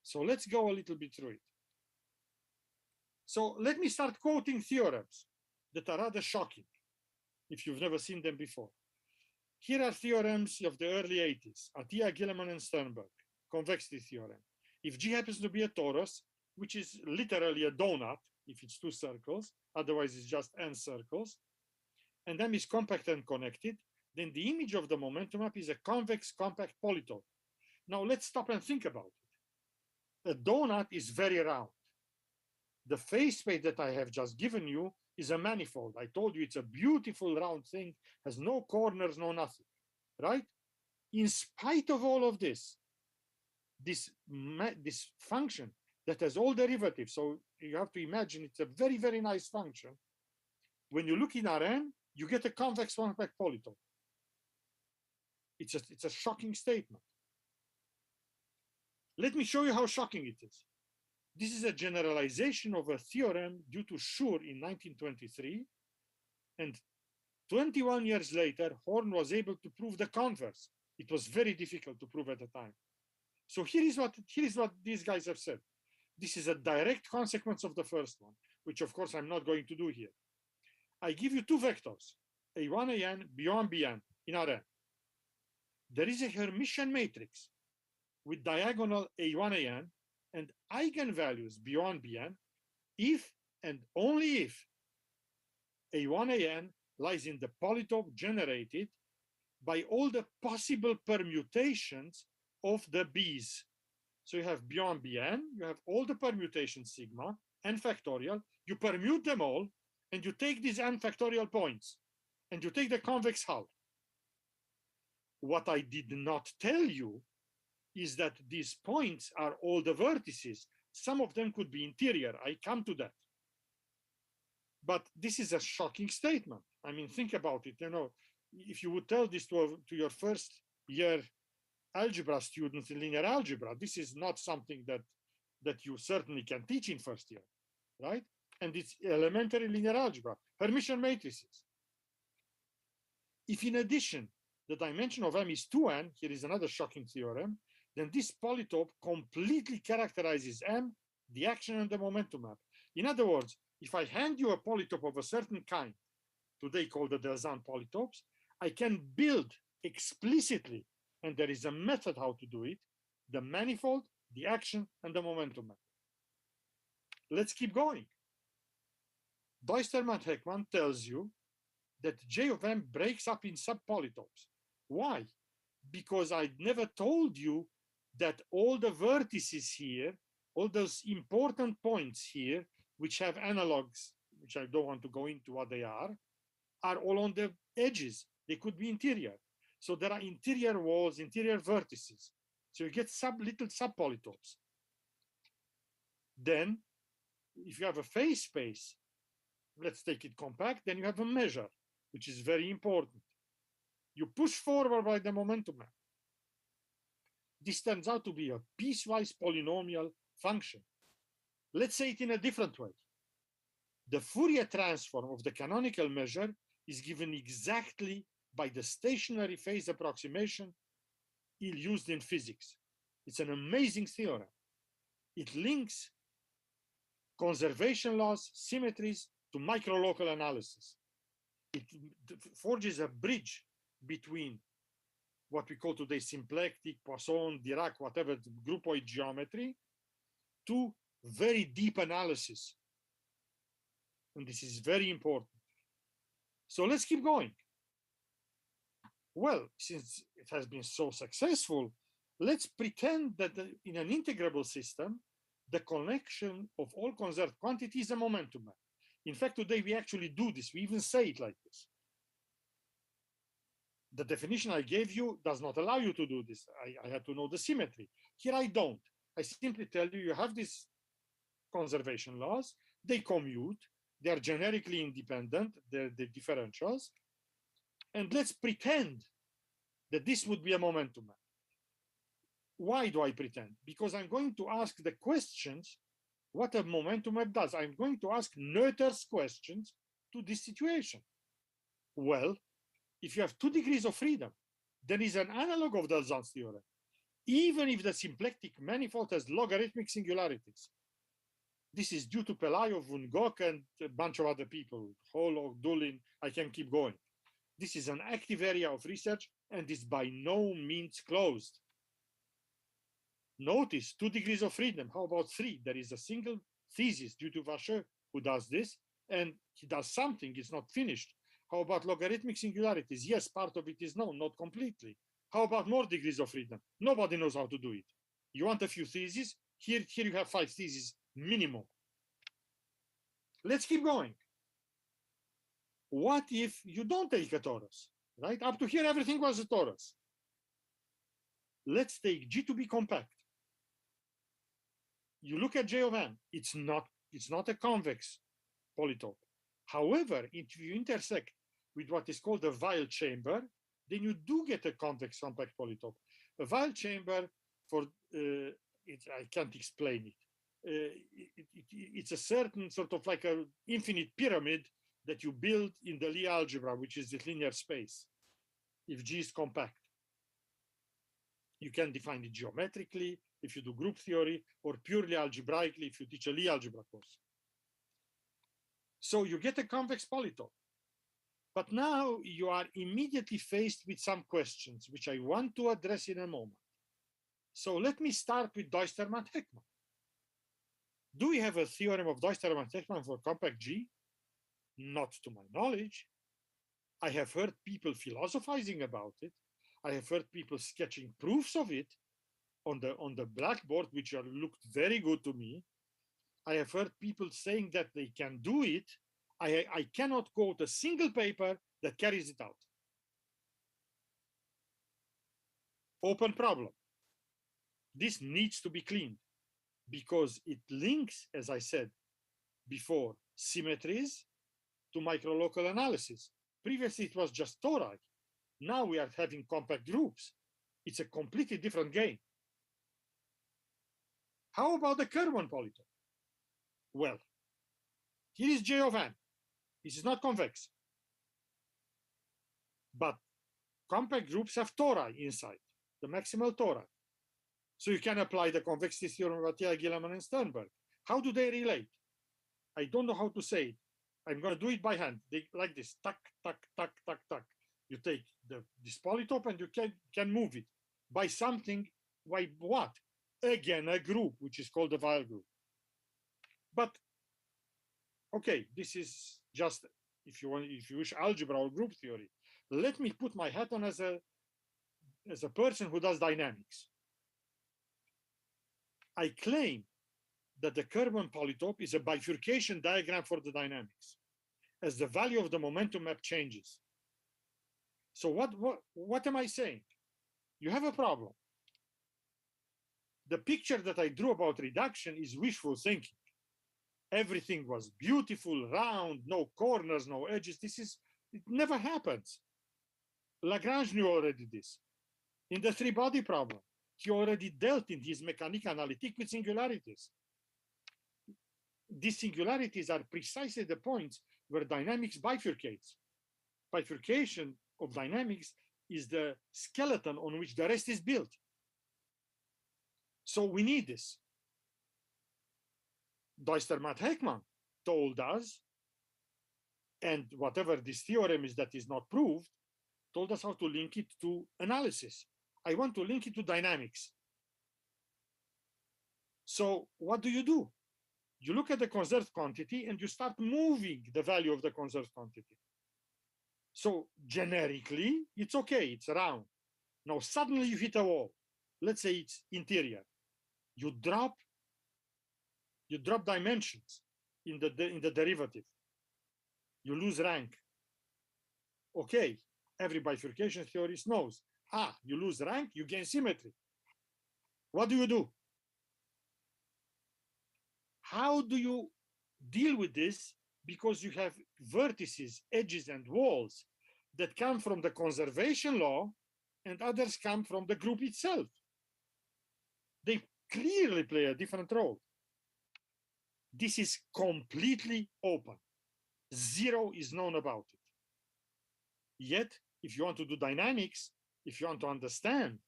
So let's go a little bit through it. So let me start quoting theorems that are rather shocking if you've never seen them before. Here are theorems of the early 80s, Atiyah, Gilman, and Sternberg, convexity theorem. If G happens to be a torus, which is literally a donut, if it's two circles, otherwise it's just n circles, and M is compact and connected, then the image of the momentum map is a convex compact polytope. Now let's stop and think about it. A donut is very round. The phase space that I have just given you is a manifold. I told you it's a beautiful round thing, has no corners, no nothing, right? In spite of all of this, this function that has all derivatives, so you have to imagine it's a very, very nice function. When you look in Rn, you get a convex compact polytope. It's a shocking statement. Let me show you how shocking it is. This is a generalization of a theorem due to Schur in 1923. And 21 years later, Horn was able to prove the converse. It was very difficult to prove at the time. So here is what these guys have said. This is a direct consequence of the first one, which of course I'm not going to do here. I give you two vectors, A1, AN, B1, BN in Rn. There is a Hermitian matrix with diagonal A1, AN and eigenvalues B1, BN if and only if A1, AN lies in the polytope generated by all the possible permutations of the B's. So you have B1, Bn, you have all the permutations sigma, n factorial, you permute them all, and you take these n factorial points, and you take the convex hull. What I did not tell you is that these points are all the vertices. Some of them could be interior, I come to that. But this is a shocking statement. I mean, think about it, you know, if you would tell this to your first year algebra students in linear algebra, this is not something that you certainly can teach in first year, right? And it's elementary linear algebra, Hermitian matrices. If in addition, the dimension of M is 2n, here is another shocking theorem, then this polytope completely characterizes M, the action and the momentum map. In other words, if I hand you a polytope of a certain kind, today called the Delzan polytopes, I can build explicitly, and there is a method how to do it, the manifold, the action, and the momentum map. Let's keep going. Duistermaat-Heckman tells you that J of M breaks up in subpolytopes. Why? Because I never told you that all the vertices here, all those important points here, which have analogs, which I don't want to go into what they are all on the edges. They could be interior. So there are interior walls, interior vertices. So you get little subpolytopes. Then, if you have a phase space, let's take it compact, then you have a measure, which is very important. You push forward by the momentum map. This turns out to be a piecewise polynomial function. Let's say it in a different way. The Fourier transform of the canonical measure is given exactly by the stationary phase approximation used in physics. It's an amazing theorem. It links conservation laws, symmetries to microlocal analysis. It forges a bridge between what we call today symplectic, Poisson, Dirac, whatever, groupoid geometry, to very deep analysis. And this is very important. So let's keep going. Well, since it has been so successful, let's pretend that in an integrable system, the connection of all conserved quantities is a momentum map. In fact, today we actually do this. We even say it like this. The definition I gave you does not allow you to do this. I had to know the symmetry. Here I don't. I simply tell you, you have these conservation laws, they commute, they are generically independent, they're the differentials. And let's pretend that this would be a momentum map. Why do I pretend? Because I'm going to ask the questions what a momentum map does. I'm going to ask Noether's questions to this situation. Well, if you have 2 degrees of freedom, there is an analog of Dalton's theorem. Even if the symplectic manifold has logarithmic singularities. This is due to Pelayo, von Gogh, and a bunch of other people, Holo, Dulin, I can keep going. This is an active area of research and is by no means closed. Notice 2 degrees of freedom. How about 3? There is a single thesis due to Vacher who does this, and he does something, it's not finished. How about logarithmic singularities? Yes, part of it is known, not completely. How about more degrees of freedom? Nobody knows how to do it. You want a few theses? Here you have 5 theses minimum. Let's keep going. What if you don't take a torus, right? Up to here, everything was a torus. Let's take G to be compact. You look at J of n, it's not a convex polytope. However, if you intersect with what is called a Weil chamber, then you do get a convex compact polytope. A Weil chamber, I can't explain it. It's a certain sort of like an infinite pyramid that you build in the Lie algebra, which is the linear space, if G is compact. You can define it geometrically if you do group theory, or purely algebraically if you teach a Lie algebra course. So you get a convex polytope. But now you are immediately faced with some questions, which I want to address in a moment. So let me start with Duistermaat-Heckmann. Do we have a theorem of Duistermaat-Heckmann for compact G? Not to my knowledge. I have heard people philosophizing about it. I have heard people sketching proofs of it on the blackboard, which looked very good to me. I have heard people saying that they can do it. I cannot quote a single paper that carries it out. Open problem. This needs to be cleaned because it links, as I said before, symmetries to microlocal analysis. Previously, it was just tori. Now we are having compact groups. It's a completely different game. How about the Kerman polytope? Well, here is J of n. This is not convex. But compact groups have tori inside, the maximal tori. So you can apply the convexity theorem of Attila, Gillerman, and Sternberg. How do they relate? I don't know how to say it. I'm going to do it by hand. Like this, tuck, tuck, tuck, tuck, tuck. You take this polytope and you can move it by something. By what? Again, a group, which is called the Weil group. But okay, this is just if you wish algebra or group theory. Let me put my hat on as a person who does dynamics. I claim that the Kerman polytope is a bifurcation diagram for the dynamics, as the value of the momentum map changes. So what am I saying? You have a problem. The picture that I drew about reduction is wishful thinking. Everything was beautiful, round, no corners, no edges. It never happens. Lagrange knew already this. In the three-body problem, he already dealt in his mécanique analytique with singularities. These singularities are precisely the points where dynamics bifurcates. Bifurcation of dynamics is the skeleton on which the rest is built. So we need this. Duistermaat-Heckmann told us, and whatever this theorem is that is not proved, told us how to link it to analysis. I want to link it to dynamics. So what do? You look at the conserved quantity and you start moving the value of the conserved quantity. So generically, it's okay, it's round. Now suddenly you hit a wall. Let's say it's interior. You drop dimensions in the derivative. You lose rank. Okay, every bifurcation theorist knows. You lose rank, you gain symmetry. What do? How do you deal with this? Because you have vertices, edges, and walls. that come from the conservation law and others come from the group itself. They clearly play a different role. This is completely open. Zero is known about it. Yet, if you want to do dynamics, if you want to understand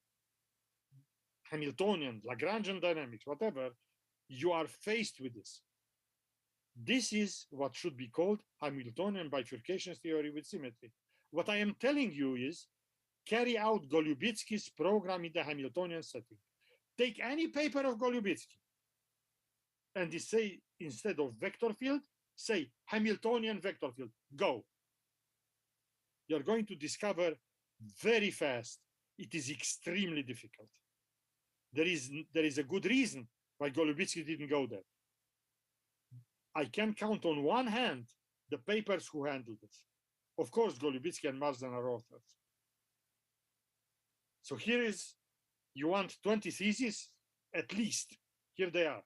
Hamiltonian, Lagrangian dynamics, whatever, you are faced with this. This is what should be called Hamiltonian bifurcation theory with symmetry. What I am telling you is carry out Golubytsky's program in the Hamiltonian setting. Take any paper of Golubytsky and say, instead of vector field, say Hamiltonian vector field, go. You're going to discover very fast it is extremely difficult. There is a good reason why Golubytsky didn't go there. I can count on one hand the papers who handled it. Of course, Golubytsky and Marsden are authors. So here is, you want 20 theses? At least, here they are.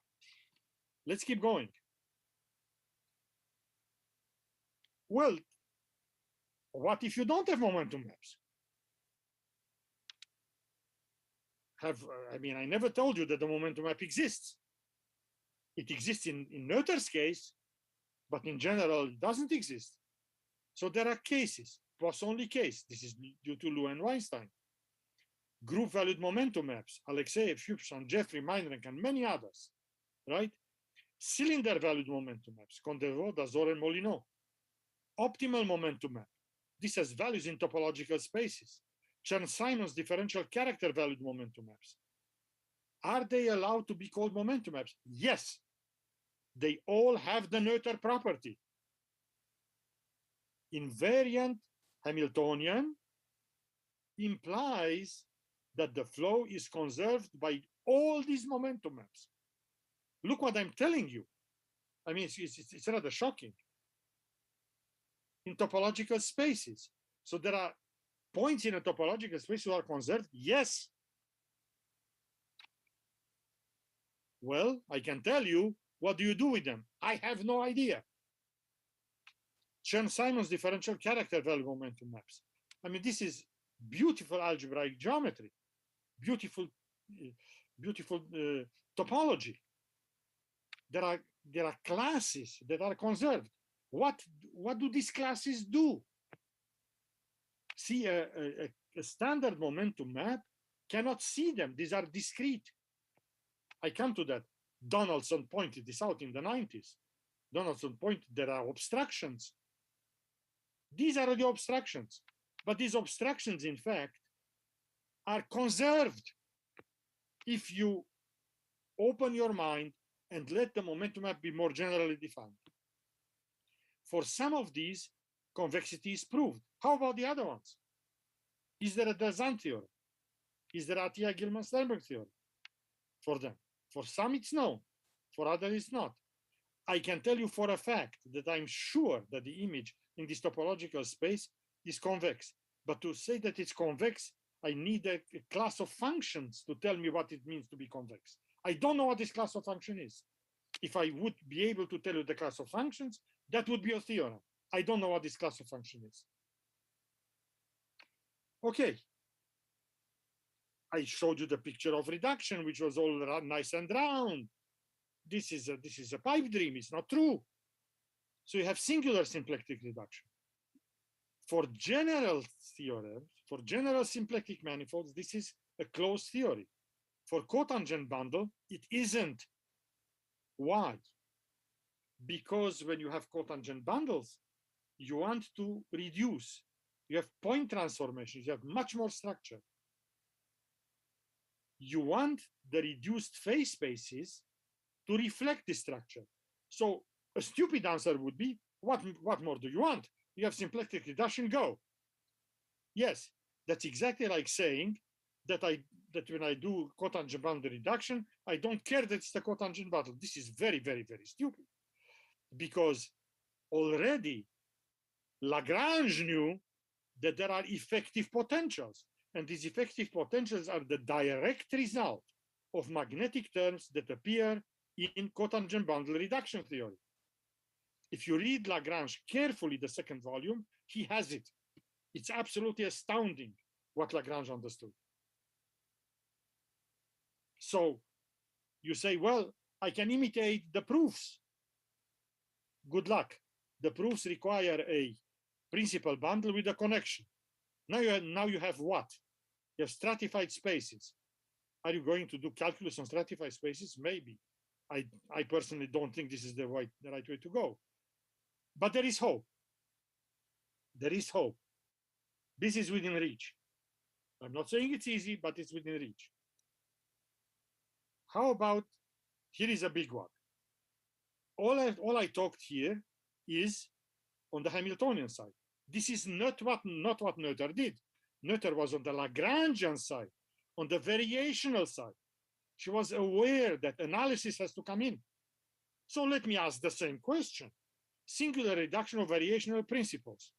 Let's keep going. Well, what if you don't have momentum maps? I mean, I never told you that the momentum map exists. It exists in Noether's case, but in general, it doesn't exist. So there are cases, Poisson case. This is due to Lou and Weinstein. Group-valued momentum maps, Alexeyev, Hubschman, Jeffrey, Meinrich, and many others, right? Cylinder-valued momentum maps, Condevo, Dazor, and Molyneux. Optimal momentum map. This has values in topological spaces. Chern-Simons differential character valued momentum maps. Are they allowed to be called momentum maps? Yes. They all have the Noether property. Invariant Hamiltonian implies that the flow is conserved by all these momentum maps. Look what I'm telling you. I mean, it's rather shocking. In topological spaces. So there are points in a topological space that are conserved? Yes. Well, I can tell you, what do you do with them? I have no idea. Chern-Simons differential character value momentum maps. I mean, this is beautiful algebraic geometry, beautiful topology. There are classes that are conserved. What do these classes do? See, a standard momentum map cannot see them. These are discrete. I come to that. Donaldson pointed this out in the 90s. Donaldson pointed there are obstructions. These are the obstructions. But these obstructions, in fact, are conserved if you open your mind and let the momentum map be more generally defined. For some of these, convexity is proved. How about the other ones? Is there a Dazan theorem? Is there a Atiyah-Gilman-Sternberg theorem for them? For some, it's known. For others, it's not. I can tell you for a fact that I'm sure that the image in this topological space is convex. But to say that it's convex, I need a class of functions to tell me what it means to be convex. I don't know what this class of function is. If I would be able to tell you the class of functions, that would be a theorem. I don't know what this class of function is. Okay. I showed you the picture of reduction, which was all nice and round. This is a pipe dream. It's not true. So you have singular symplectic reduction. For general theorems, for general symplectic manifolds, this is a closed theory. For cotangent bundle, it isn't. Why? Because when you have cotangent bundles, you want to reduce. You have point transformations. You have much more structure. You want the reduced phase spaces to reflect this structure. So a stupid answer would be, what more do you want? You have symplectic reduction, go. Yes, that's exactly like saying that when I do cotangent bundle reduction, I don't care that it's the cotangent bundle. This is very, very, very stupid. Because already Lagrange knew that there are effective potentials. And these effective potentials are the direct result of magnetic terms that appear in cotangent bundle reduction theory. If you read Lagrange carefully, the second volume, he has it. It's absolutely astounding what Lagrange understood. So you say, well, I can imitate the proofs. Good luck. The proofs require a principal bundle with a connection. Now you have what? You have stratified spaces. Are you going to do calculus on stratified spaces? Maybe. I personally don't think this is the right way to go. But there is hope. There is hope. This is within reach. I'm not saying it's easy, but it's within reach. How about, here is a big one. All I talked here is on the Hamiltonian side. This is not what Noether did. Noether was on the Lagrangian side, on the variational side. She was aware that analysis has to come in. So let me ask the same question. Singular reduction of variational principles.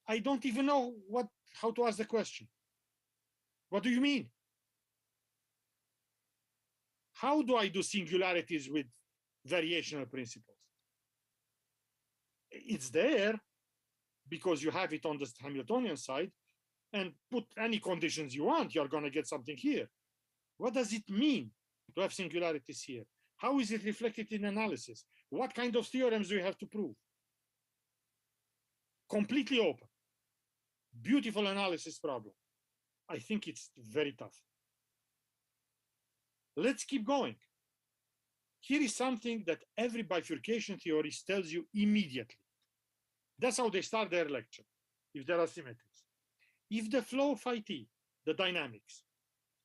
I don't even know how to ask the question. What do you mean? How do I do singularities with variational principles? It's there because you have it on the Hamiltonian side, and put any conditions you want, you're going to get something here. What does it mean to have singularities here? How is it reflected in analysis? What kind of theorems do you have to prove? Completely open. Beautiful analysis problem. I think it's very tough. Let's keep going. Here is something that every bifurcation theorist tells you immediately. That's how they start their lecture, if there are symmetries. If the flow phi t, the dynamics,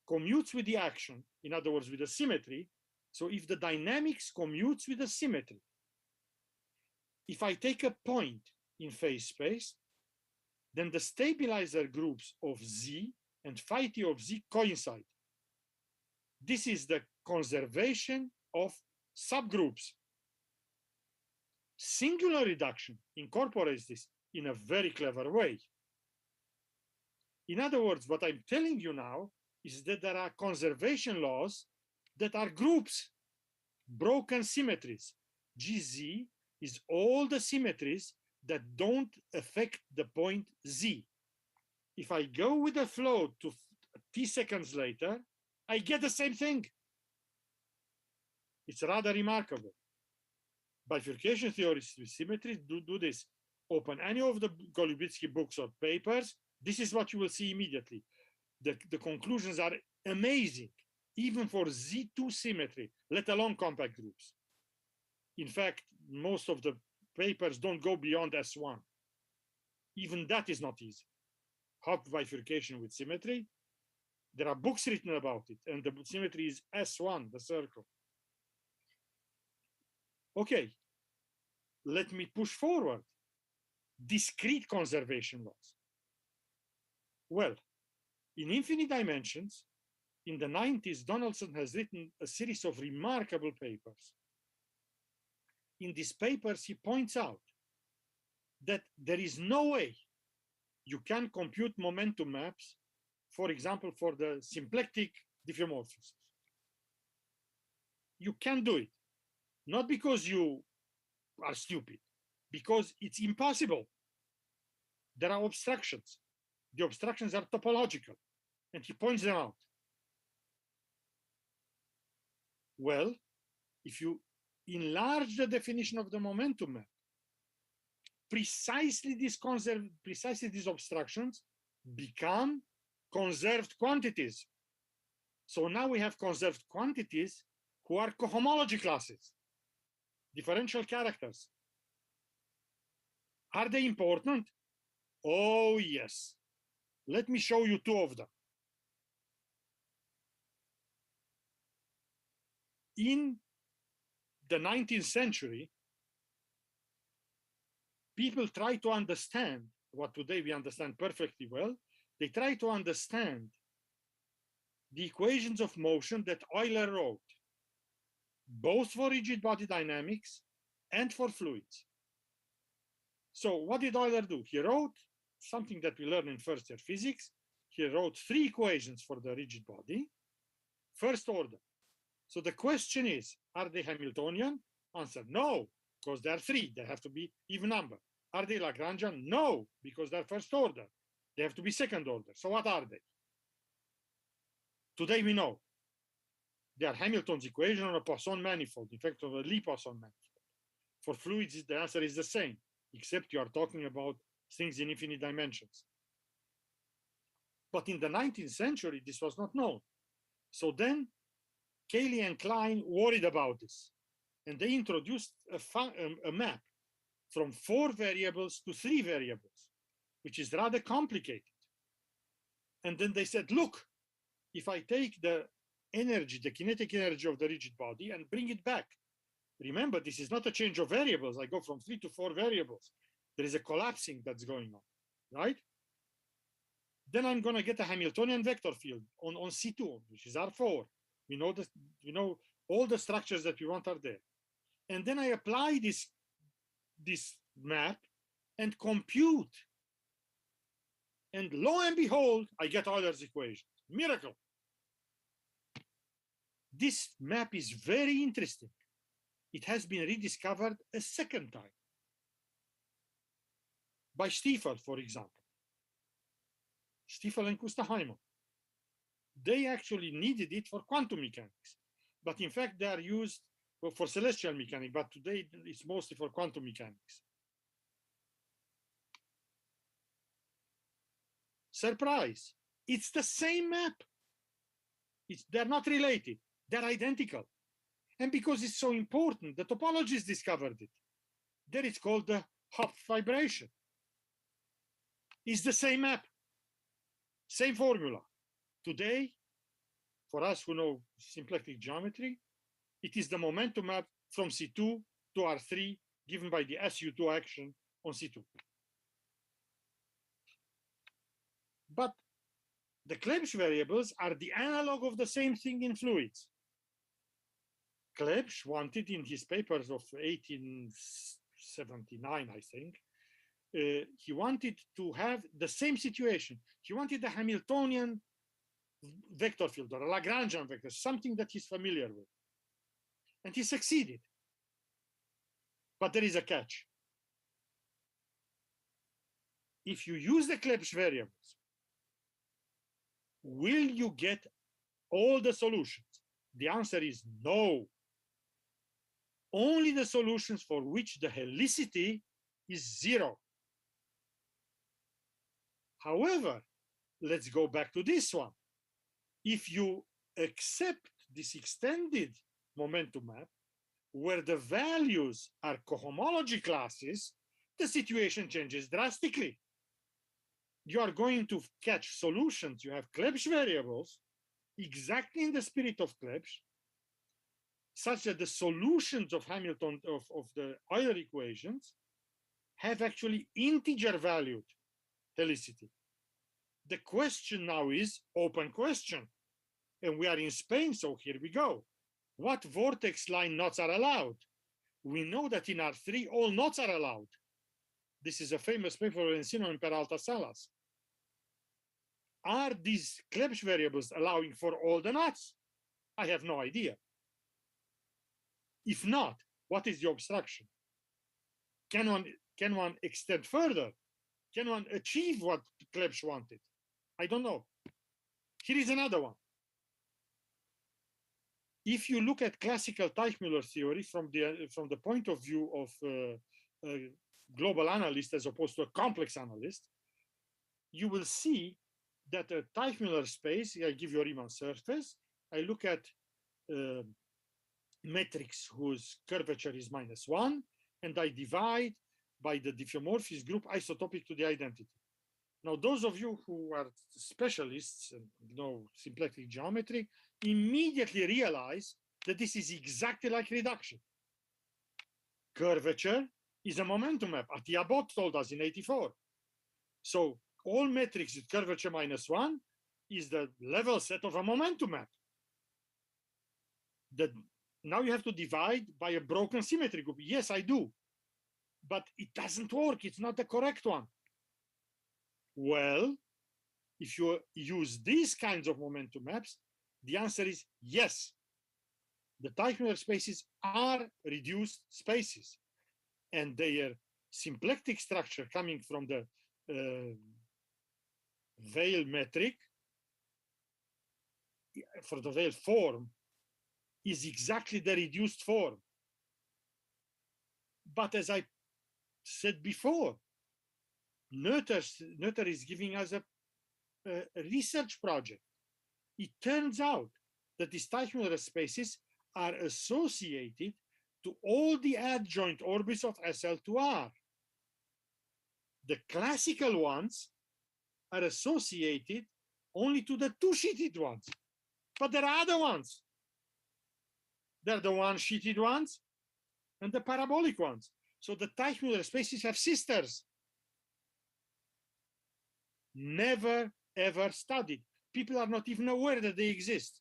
commutes with the action, in other words, with the symmetry, so if the dynamics commutes with the symmetry, if I take a point in phase space, then the stabilizer groups of z and phi t of z coincide. This is the conservation of subgroups. Singular reduction incorporates this in a very clever way. In other words, what I'm telling you now is that there are conservation laws that are groups, broken symmetries. GZ is all the symmetries that don't affect the point Z. If I go with the flow to t seconds later, I get the same thing. It's rather remarkable. Bifurcation theorists with symmetry do this. Open any of the Golubitsky books or papers. This is what you will see immediately. The conclusions are amazing, even for Z2 symmetry, let alone compact groups. In fact, most of the papers don't go beyond S1. Even that is not easy. Hop bifurcation with symmetry. There are books written about it, and the symmetry is S1, the circle. Okay, let me push forward. Discrete conservation laws. Well, in infinite dimensions, in the 90s, Donaldson has written a series of remarkable papers. In these papers, he points out that there is no way you can compute momentum maps, for example, for the symplectic diffeomorphisms. You can't do it. Not because you are stupid, because it's impossible. There are obstructions. The obstructions are topological, and he points them out. Well, if you enlarge the definition of the momentum map, precisely these obstructions become conserved quantities. So now we have conserved quantities who are cohomology classes, differential characters. Are they important? Oh, yes. Let me show you two of them. In the 19th century, people try to understand what today we understand perfectly well. They try to understand the equations of motion that Euler wrote, both for rigid body dynamics and for fluids. So what did Euler do? He wrote something that we learn in first year physics. He wrote three equations for the rigid body, first order. So the question is, are they Hamiltonian? Answer, no, because there are three. They have to be even number. Are they Lagrangian? No, because they're first order. They have to be second order. So what are they? Today we know. They are Hamilton's equation on a Poisson manifold, in fact, on a Lie Poisson manifold. For fluids, the answer is the same, except you are talking about things in infinite dimensions. But in the 19th century, this was not known. So then Cayley and Klein worried about this, and they introduced a map from 4 variables to 3 variables, which is rather complicated. And then they said, look, if I take the energy, the kinetic energy of the rigid body and bring it back, remember, this is not a change of variables. I go from 3 to 4 variables. There is a collapsing that's going on, right? Then I'm going to get a Hamiltonian vector field on C2, which is R4. We know all the structures that we want are there. And then I apply this map and compute. And lo and behold, I get Euler's equation. Miracle. This map is very interesting. It has been rediscovered a second time by Stiefel, for example. Stiefel and Kustaheimo. They actually needed it for quantum mechanics, but in fact they are used for celestial mechanics, but today it's mostly for quantum mechanics. Surprise, it's the same map. They're not related, they're identical. And because it's so important, the topologists discovered it. There it's called the Hopf vibration. It's the same map, same formula. Today, for us who know symplectic geometry, it is the momentum map from C2 to R3 given by the SU2 action on C2. But the Clebsch variables are the analog of the same thing in fluids. Clebsch wanted in his papers of 1879, I think, he wanted to have the same situation. He wanted a Hamiltonian vector field or a Lagrangian vector, something that he's familiar with. And he succeeded. But there is a catch. If you use the Clebsch variables, will you get all the solutions? The answer is no. Only the solutions for which the helicity is 0. However, let's go back to this one. If you accept this extended momentum map, where the values are cohomology classes, the situation changes drastically. You are going to catch solutions. You have Clebsch variables, exactly in the spirit of Clebsch, such that the solutions of Hamilton, of the Euler equations, have actually integer valued helicity. The question now is open question. And we are in Spain, so here we go. What vortex line knots are allowed? We know that in R3, all knots are allowed. This is a famous paper of Encino and Peralta Salas. Are these Clebsch variables allowing for all the knots? I have no idea. If not, what is the obstruction? Can one extend further? Can one achieve what Clebsch wanted? I don't know. Here is another one. If you look at classical Teichmüller theory from the point of view of a global analyst as opposed to a complex analyst, you will see that a Teichmüller space, I give you a Riemann surface, I look at metrics whose curvature is -1, and I divide by the diffeomorphism group isotopic to the identity. Now, those of you who are specialists and know symplectic geometry immediately realize that this is exactly like reduction. Curvature is a momentum map. Attila Bott told us in '84. So all metrics with curvature -1 is the level set of a momentum map. Now you have to divide by a broken symmetry group. Yes, I do. But it doesn't work. It's not the correct one. Well, if you use these kinds of momentum maps, the answer is yes. The Teichmüller spaces are reduced spaces, and their symplectic structure coming from the Weyl metric for the Weyl form is exactly the reduced form. But as I said before, Noether is giving us a research project. It turns out that these Teichmuller spaces are associated to all the adjoint orbits of SL2R. The classical ones are associated only to the two-sheeted ones, but there are other ones. They're the one-sheeted ones and the parabolic ones. So the Teichmuller spaces have sisters. Never, ever studied. People are not even aware that they exist.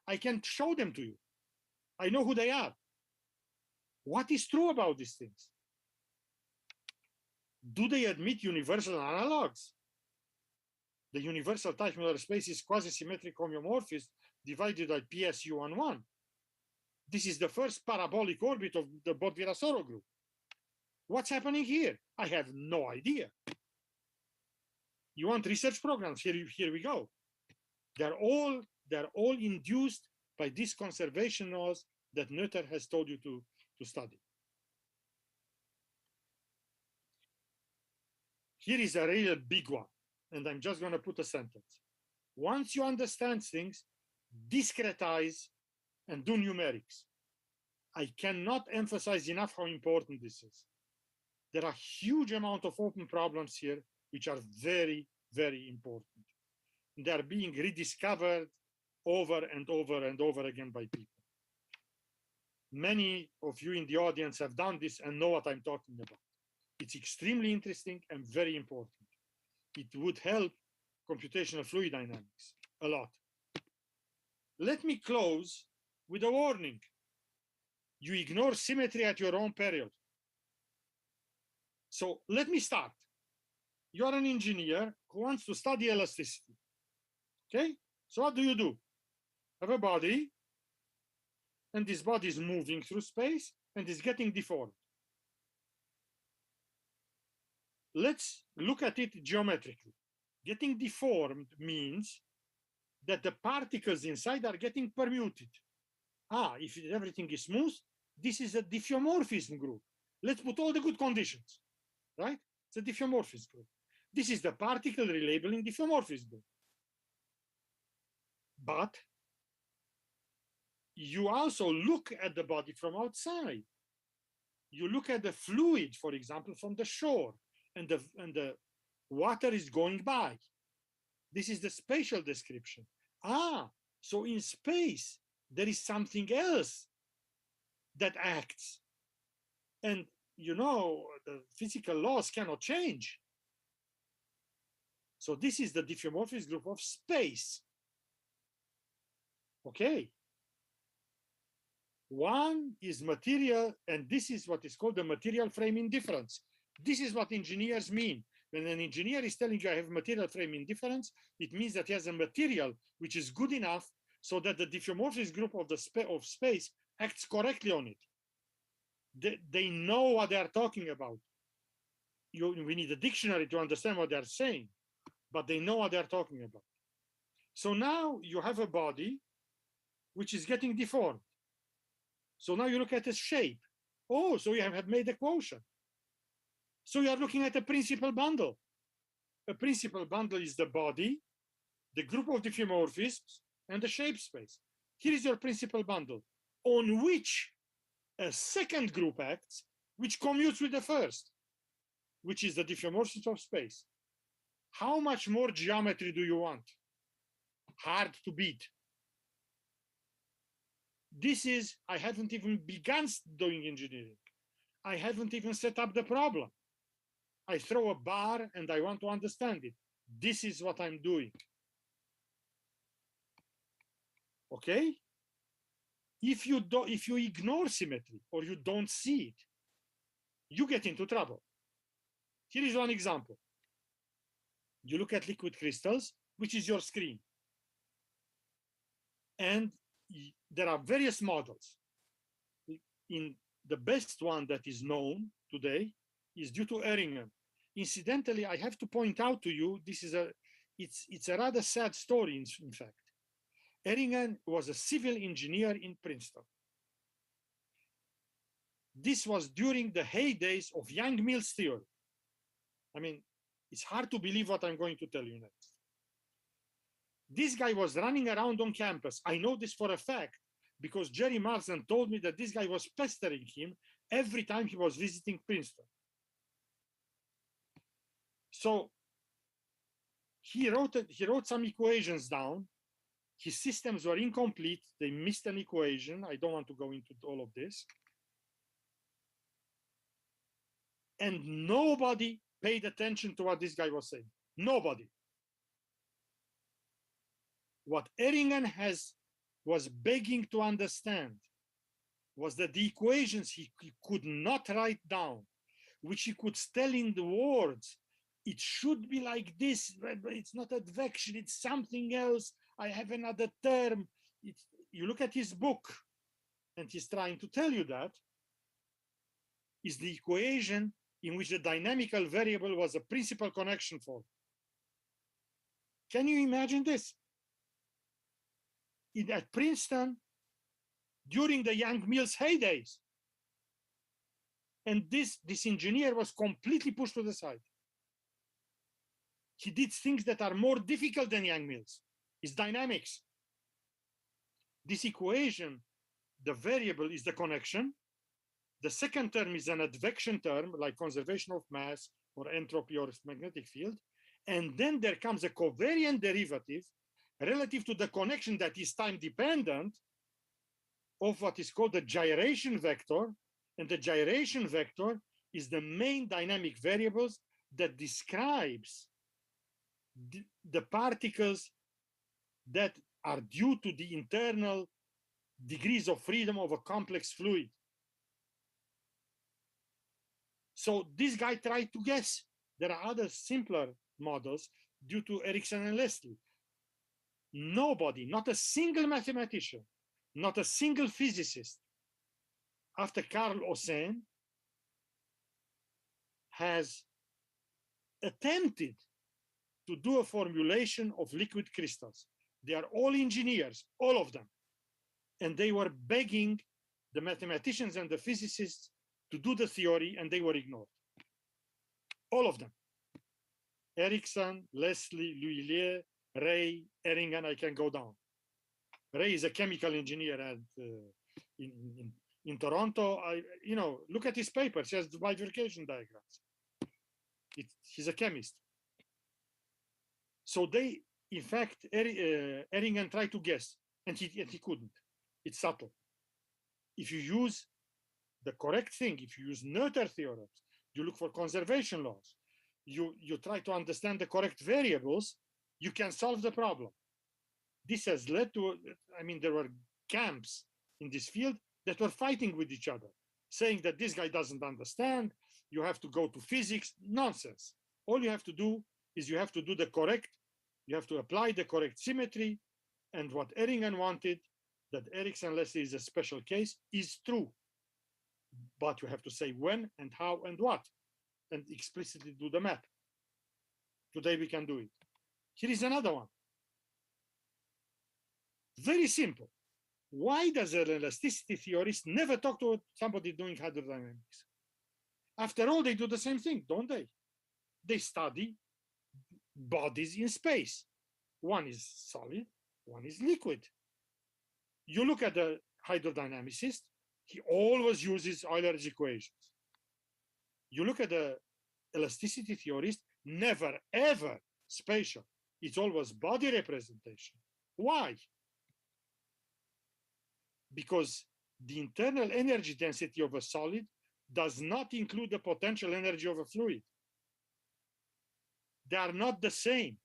I can show them to you. I know who they are. What is true about these things? Do they admit universal analogs? The universal Teichmuller space is quasi-symmetric homeomorphism divided by PSU on 1. This is the first parabolic orbit of the Bott-Virasoro group. What's happening here? I have no idea. You want research programs? Here we go. They're all induced by these conservation laws that Noether has told you to study. Here is a real big one, and I'm just going to put a sentence. Once you understand things, discretize and do numerics. I cannot emphasize enough how important this is. There are huge amount of open problems here, which are very, very important. They are being rediscovered over and over and over again by people. Many of you in the audience have done this and know what I'm talking about. It's extremely interesting and very important. It would help computational fluid dynamics a lot. Let me close with a warning. You ignore symmetry at your own peril. So let me start. You're an engineer who wants to study elasticity. Okay? So what do? You have a body, and this body is moving through space and is getting deformed. Let's look at it geometrically. Getting deformed means that the particles inside are getting permuted. If everything is smooth, this is a diffeomorphism group. Let's put all the good conditions, right? It's a diffeomorphism group. This is the particle relabeling diffeomorphism group. But you also look at the body from outside. You look at the fluid, for example, from the shore, and the water is going by. This is the spatial description. So in space, there is something else that acts. And you know, the physical laws cannot change. So this is the diffeomorphism group of space. Okay. One is material, and this is what is called the material frame indifference. This is what engineers mean. When an engineer is telling you I have material frame indifference, it means that he has a material which is good enough so that the diffeomorphism group of space acts correctly on it. They know what they are talking about. We need a dictionary to understand what they are saying, but they know what they are talking about. So now you have a body which is getting deformed. So now you look at the shape. So you have made a quotient. So you are looking at a principal bundle. A principal bundle is the body, the group of diffeomorphisms, and the shape space. Here is your principal bundle, on which a second group acts, which commutes with the first, which is the diffeomorphism of space. How much more geometry do you want? Hard to beat. This is, I haven't even begun doing engineering. I haven't even set up the problem. I throw a bar and I want to understand it. This is what I'm doing. Okay? If you ignore symmetry or you don't see it, you get into trouble. Here is one example. You look at liquid crystals, which is your screen. And there are various models. In the best one that is known today is due to Ehringen. Incidentally, I have to point out to you, this is it's a rather sad story, in fact. Ehringen was a civil engineer in Princeton. This was during the heydays of Young-Mills theory. I mean, it's hard to believe what I'm going to tell you next. This guy was running around on campus. I know this for a fact because Jerry Marsden told me that this guy was pestering him every time he was visiting Princeton. So he wrote some equations down. His systems were incomplete. They missed an equation. I don't want to go into all of this. And nobody paid attention to what this guy was saying. Nobody. What Ehringen was begging to understand was that the equations he could not write down, which he could spell in the words, it should be like this, but it's not advection, it's something else. I have another term. You look at his book, and he's trying to tell you that is the equation in which the dynamical variable was a principal connection for. Can you imagine this? At Princeton, during the Young-Mills heydays. And this engineer was completely pushed to the side. He did things that are more difficult than Young-Mills. It's dynamics. This equation, the variable is the connection. The second term is an advection term, like conservation of mass or entropy or magnetic field. And then there comes a covariant derivative relative to the connection that is time dependent of what is called the gyration vector. And the gyration vector is the main dynamic variables that describes the particles that are due to the internal degrees of freedom of a complex fluid. So this guy tried to guess. There are other simpler models due to Ericsson and Leslie. Nobody, not a single mathematician, not a single physicist, after Carl Osen, has attempted to do a formulation of liquid crystals. They are all engineers, all of them. And they were begging the mathematicians and the physicists to do the theory, and they were ignored. All of them. Ericsson, Leslie, L'Huillier, Ray, Ehringen, I can go down. Ray is a chemical engineer at, in Toronto. Look at his papers. He has bifurcation diagrams. He's a chemist. So they, in fact, Ehringen tried to guess, and he couldn't. It's subtle. If you use the correct thing, if you use Noether theorems, you look for conservation laws, you try to understand the correct variables, you can solve the problem. This has led to, there were camps in this field that were fighting with each other, saying that this guy doesn't understand, you have to go to physics. Nonsense. All you have to do is you have to do the correct, you have to apply the correct symmetry, and what Ehringen wanted, that Ericsson Leslie is a special case, is true. But you have to say when and how and what, and explicitly do the math. Today we can do it. Here is another one. Very simple. Why does an elasticity theorist never talk to somebody doing hydrodynamics? After all, they do the same thing, don't they? They study bodies in space. One is solid, one is liquid. You look at the hydrodynamicist, he always uses Euler's equations. You look at the elasticity theorist, never, ever spatial. It's always body representation. Why? Because the internal energy density of a solid does not include the potential energy of a fluid. They are not the same.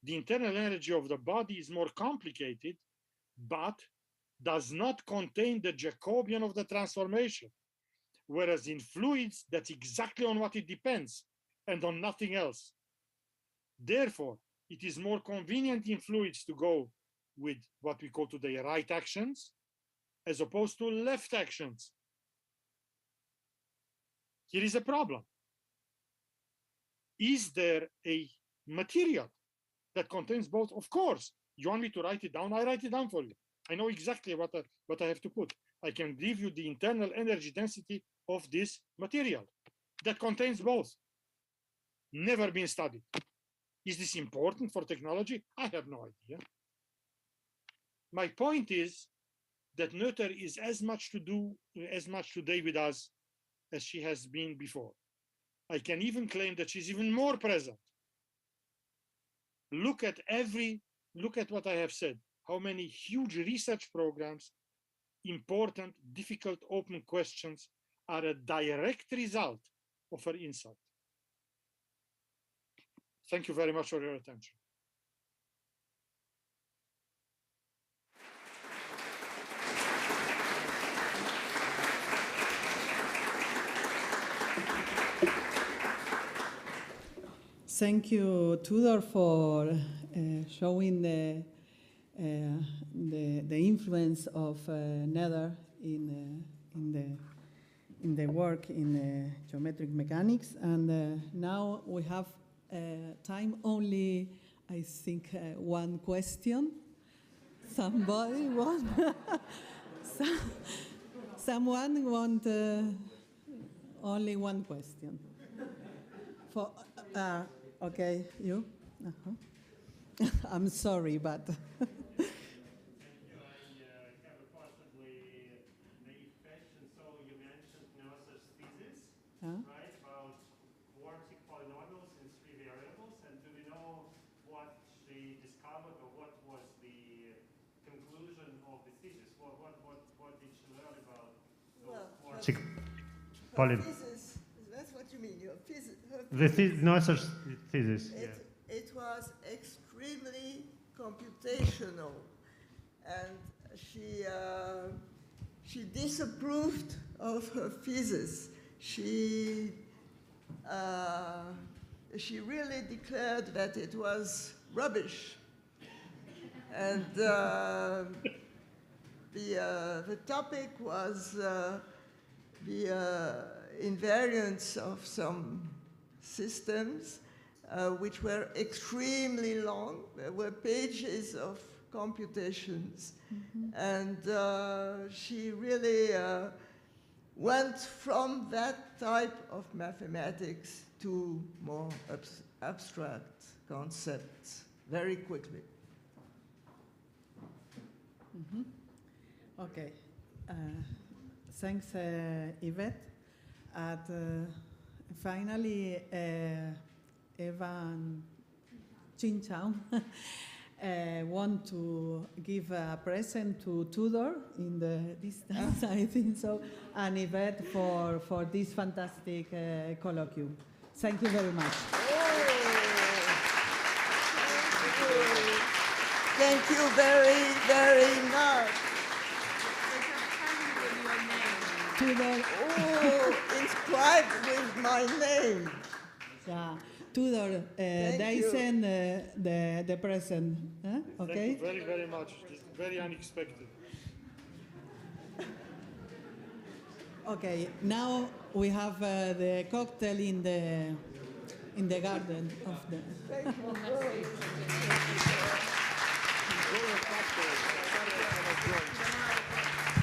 The internal energy of the body is more complicated, but does not contain the Jacobian of the transformation. Whereas in fluids, that's exactly on what it depends and on nothing else. Therefore, it is more convenient in fluids to go with what we call today right actions as opposed to left actions. here is a problem. Is there a material that contains both? Of course. You want me to write it down? I write it down for you. I know exactly what I have to put. I can give you the internal energy density of this material that contains both. Never been studied. Is this important for technology? I have no idea. My point is that Noether is as much today with us as she has been before. I can even claim that she's even more present. Look at what I have said, how many huge research programs, important, difficult, open questions are a direct result of her insight. Thank you very much for your attention. Thank you, Tudor, for showing the influence of Noether in the work in geometric mechanics. And now we have time only, I think, one question. Somebody want? Someone want only one question? For okay, you? I'm sorry, but. I have a possibly naive question. So you mentioned Noether's thesis, right, about quartic polynomials in 3 variables. And do we know what she discovered, or what was the conclusion of the thesis? What did she learn about those quartic polynomials? That's what you mean. Your Noether's thesis. It was extremely computational, and she disapproved of her thesis. She really declared that it was rubbish, and the topic was the invariance of some systems, which were extremely long. There were pages of computations. And she really went from that type of mathematics to more abstract concepts very quickly. Okay. Thanks, Yvette. And finally, Evan Chinchao want to give a present to Tudor in the distance, I think so, and Yvette for this fantastic colloquium. Thank you very much. Thank you very, very much. Tudor. Inscribed with my name. Yeah, Tudor, they send the present. Okay. Thank you very, very much. It's very unexpected. Okay, now we have the cocktail in the garden of the. Thank you.